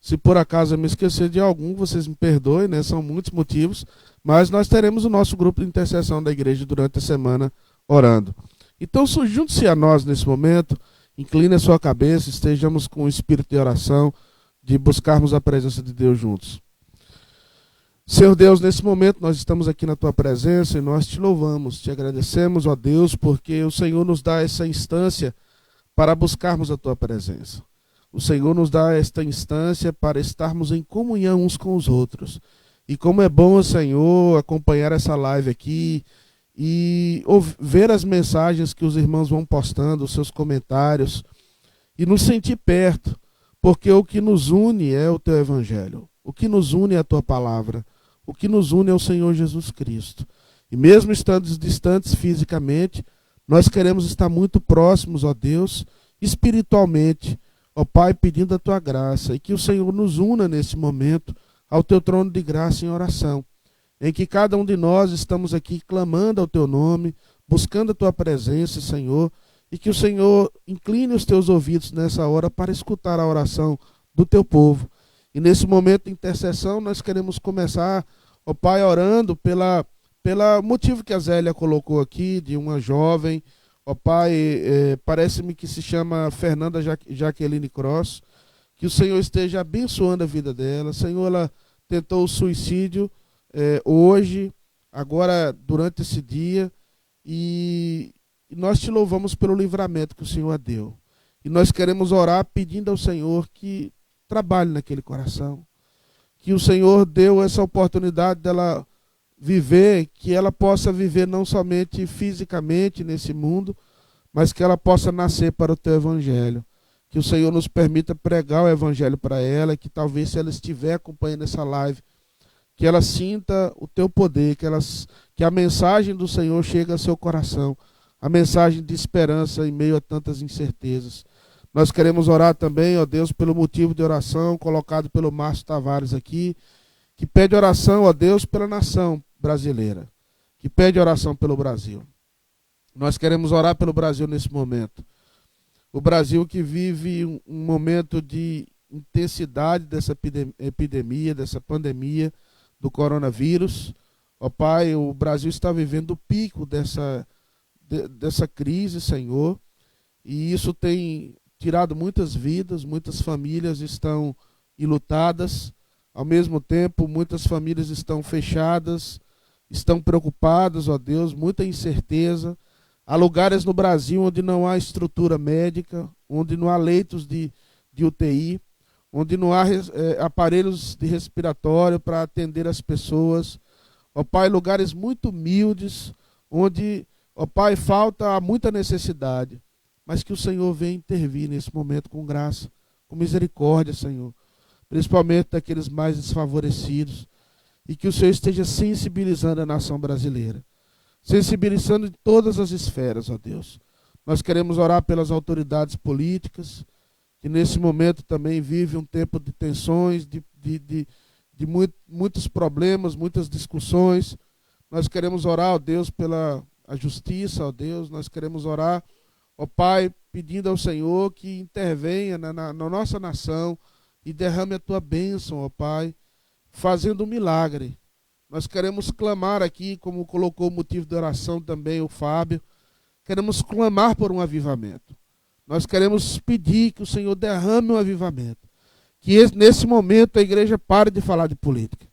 Se por acaso eu me esquecer de algum, vocês me perdoem, né? São muitos motivos, mas nós teremos o nosso grupo de intercessão da igreja durante a semana orando. Então, junte-se a nós nesse momento, incline a sua cabeça, estejamos com o espírito de oração, de buscarmos a presença de Deus juntos. Senhor Deus, nesse momento nós estamos aqui na Tua presença e nós Te louvamos, Te agradecemos, ó Deus, porque o Senhor nos dá essa instância para buscarmos a Tua presença. O Senhor nos dá esta instância para estarmos em comunhão uns com os outros. E como é bom, Senhor, acompanhar essa live aqui e ver as mensagens que os irmãos vão postando, os seus comentários, e nos sentir perto, porque o que nos une é o Teu Evangelho, o que nos une é a Tua palavra, o que nos une é o Senhor Jesus Cristo. E mesmo estando distantes fisicamente, nós queremos estar muito próximos, ó Deus, espiritualmente, ó Pai, pedindo a Tua graça, e que o Senhor nos una nesse momento ao Teu trono de graça em oração, em que cada um de nós estamos aqui clamando ao Teu nome, buscando a Tua presença, Senhor, e que o Senhor incline os Teus ouvidos nessa hora para escutar a oração do Teu povo. E nesse momento de intercessão nós queremos começar, ó Pai, orando pela motivo que a Zélia colocou aqui, de uma jovem, ó Pai, parece-me que se chama Fernanda Jaqueline Cross, que o Senhor esteja abençoando a vida dela. Senhor, ela tentou o suicídio hoje, agora durante esse dia, e nós Te louvamos pelo livramento que o Senhor a deu. E nós queremos orar pedindo ao Senhor que trabalhe naquele coração, que o Senhor deu essa oportunidade dela viver, que ela possa viver não somente fisicamente nesse mundo, mas que ela possa nascer para o Teu Evangelho. Que o Senhor nos permita pregar o Evangelho para ela, que talvez se ela estiver acompanhando essa live, que ela sinta o Teu poder, que a mensagem do Senhor chegue ao seu coração, a mensagem de esperança em meio a tantas incertezas. Nós queremos orar também, ó Deus, pelo motivo de oração colocado pelo Márcio Tavares aqui, que pede oração, ó Deus, pela nação brasileira, que pede oração pelo Brasil. Nós queremos orar pelo Brasil nesse momento. O Brasil que vive um momento de intensidade dessa epidemia, dessa pandemia do coronavírus. Ó Pai, o Brasil está vivendo o pico dessa crise, Senhor, e isso tem tirado muitas vidas, muitas famílias estão enlutadas, ao mesmo tempo muitas famílias estão fechadas, estão preocupadas, ó Deus, muita incerteza. Há lugares no Brasil onde não há estrutura médica, onde não há leitos de UTI, onde não há aparelhos de respiratório para atender as pessoas. Ó Pai, lugares muito humildes, onde, ó Pai, falta muita necessidade. Mas que o Senhor venha intervir nesse momento com graça, com misericórdia, Senhor. Principalmente daqueles mais desfavorecidos. E que o Senhor esteja sensibilizando a nação brasileira. Sensibilizando em todas as esferas, ó Deus. Nós queremos orar pelas autoridades políticas, que nesse momento também vive um tempo de tensões, de muitos problemas, muitas discussões. Nós queremos orar, ó Deus, pela a justiça, ó Deus. Nós queremos orar, ó Pai, pedindo ao Senhor que intervenha na nossa nação e derrame a Tua bênção, ó Pai, fazendo um milagre. Nós queremos clamar aqui, como colocou o motivo de oração também o Fábio, queremos clamar por um avivamento. Nós queremos pedir que o Senhor derrame um avivamento. Que nesse momento a igreja pare de falar de política.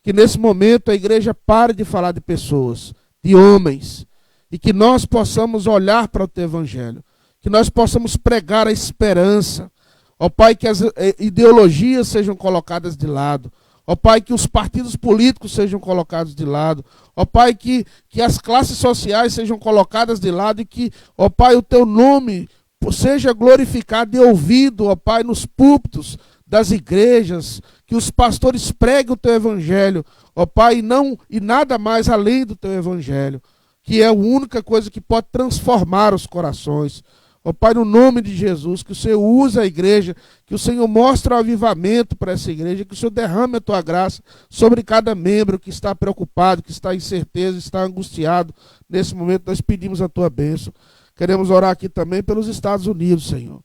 Que nesse momento a igreja pare de falar de pessoas, de homens. E que nós possamos olhar para o Teu Evangelho. Que nós possamos pregar a esperança. Ó Pai, que as ideologias sejam colocadas de lado. Ó Pai, que os partidos políticos sejam colocados de lado. Ó Pai, que as classes sociais sejam colocadas de lado. E que, ó Pai, o Teu nome seja glorificado e ouvido, ó Pai, nos púlpitos das igrejas, que os pastores preguem o teu evangelho, ó Pai, e nada mais além do teu evangelho, que é a única coisa que pode transformar os corações. Ó Pai, no nome de Jesus, que o Senhor use a igreja, que o Senhor mostre o avivamento para essa igreja, que o Senhor derrame a tua graça sobre cada membro que está preocupado, que está incerteza, está angustiado. Nesse momento nós pedimos a tua bênção. Queremos orar aqui também pelos Estados Unidos, Senhor.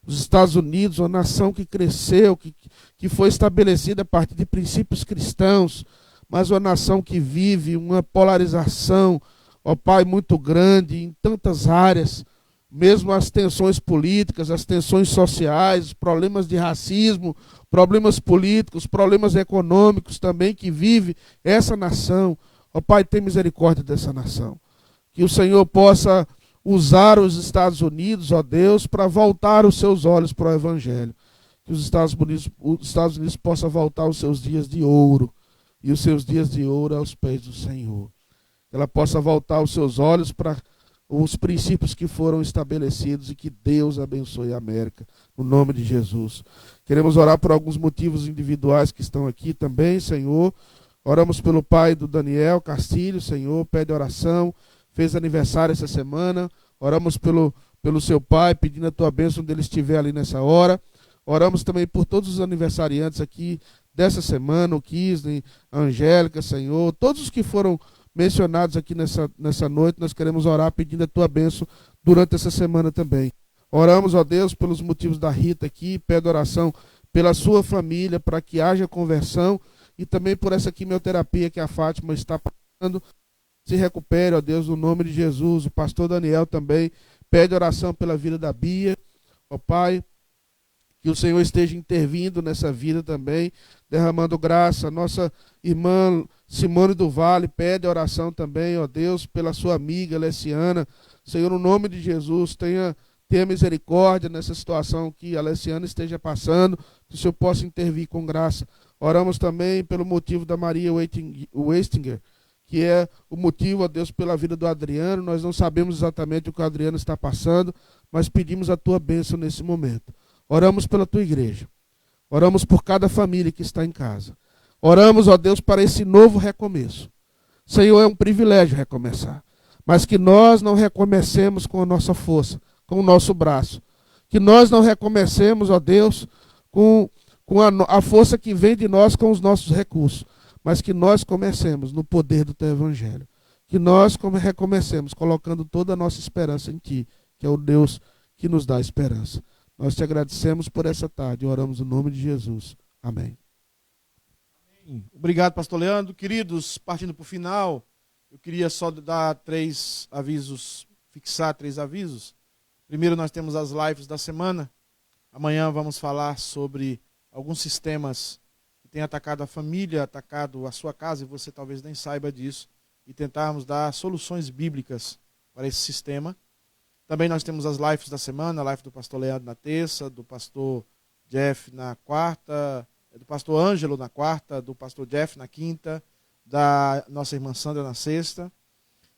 Os Estados Unidos, uma nação que cresceu, que foi estabelecida a partir de princípios cristãos, mas uma nação que vive uma polarização, ó Pai, muito grande em tantas áreas. Mesmo as tensões políticas, as tensões sociais, os problemas de racismo, problemas políticos, problemas econômicos também que vive essa nação. Ó Pai, tem misericórdia dessa nação. Que o Senhor possa usar os Estados Unidos, ó Deus, para voltar os seus olhos para o Evangelho. Que os Estados Unidos possam voltar os seus dias de ouro, e os seus dias de ouro aos pés do Senhor. Que ela possa voltar os seus olhos para os princípios que foram estabelecidos, e que Deus abençoe a América, no nome de Jesus. Queremos orar por alguns motivos individuais que estão aqui também, Senhor. Oramos pelo pai do Daniel Castilho, Senhor, pede oração, fez aniversário essa semana. Oramos pelo seu pai, pedindo a tua bênção onde ele estiver ali nessa hora. Oramos também por todos os aniversariantes aqui dessa semana, o Kisney, a Angélica, Senhor, todos os que foram mencionados aqui nessa noite. Nós queremos orar pedindo a tua bênção durante essa semana também. Oramos, ó Deus, pelos motivos da Rita aqui, pede oração pela sua família, para que haja conversão, e também por essa quimioterapia que a Fátima está passando. Se recupere, ó Deus, no nome de Jesus. O pastor Daniel também pede oração pela vida da Bia. Ó Pai, que o Senhor esteja intervindo nessa vida também, derramando graça. Nossa irmã Simone do Vale pede oração também, ó Deus, pela sua amiga Alessiana. Senhor, no nome de Jesus, tenha misericórdia nessa situação que a Alessiana esteja passando, que o Senhor possa intervir com graça. Oramos também pelo motivo da Maria Westinger, que é o motivo, ó Deus, pela vida do Adriano. Nós não sabemos exatamente o que o Adriano está passando, mas pedimos a tua bênção nesse momento. Oramos pela tua igreja. Oramos por cada família que está em casa. Oramos, ó Deus, para esse novo recomeço. Senhor, é um privilégio recomeçar, mas que nós não recomecemos com a nossa força, com o nosso braço. Que nós não recomecemos, ó Deus, com a força que vem de nós, com os nossos recursos, mas que nós comecemos no poder do teu evangelho. Que nós recomecemos colocando toda a nossa esperança em ti, que é o Deus que nos dá esperança. Nós te agradecemos por essa tarde e oramos no nome de Jesus. Amém. Obrigado, pastor Leandro. Queridos, partindo para o final, eu queria só dar 3 avisos, fixar 3 avisos. Primeiro, nós temos as lives da semana. Amanhã vamos falar sobre alguns sistemas que têm atacado a família, atacado a sua casa, e você talvez nem saiba disso, e tentarmos dar soluções bíblicas para esse sistema. Também nós temos as lives da semana, a live do pastor Leandro na terça, do pastor Jeff na quarta, do pastor Ângelo na quarta, do pastor Jeff na quinta, da nossa irmã Sandra na sexta.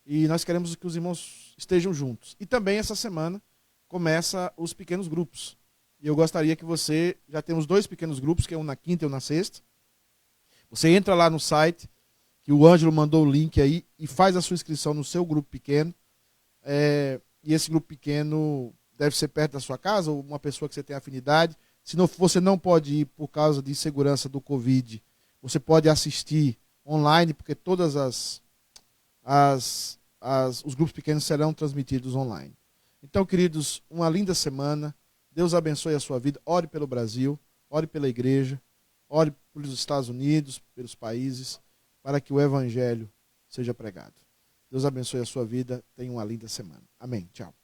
E nós queremos que os irmãos estejam juntos. E também essa semana começa os pequenos grupos. E eu gostaria que você, já temos 2 pequenos grupos, que é um na quinta e um na sexta. Você entra lá no site, que o Ângelo mandou o link aí, e faz a sua inscrição no seu grupo pequeno. E esse grupo pequeno deve ser perto da sua casa, ou uma pessoa que você tem afinidade. Se não, você não pode ir por causa de segurança do Covid, você pode assistir online, porque todas os grupos pequenos serão transmitidos online. Então, queridos, uma linda semana. Deus abençoe a sua vida. Ore pelo Brasil, ore pela igreja, ore pelos Estados Unidos, pelos países, para que o evangelho seja pregado. Deus abençoe a sua vida. Tenha uma linda semana. Amém. Tchau.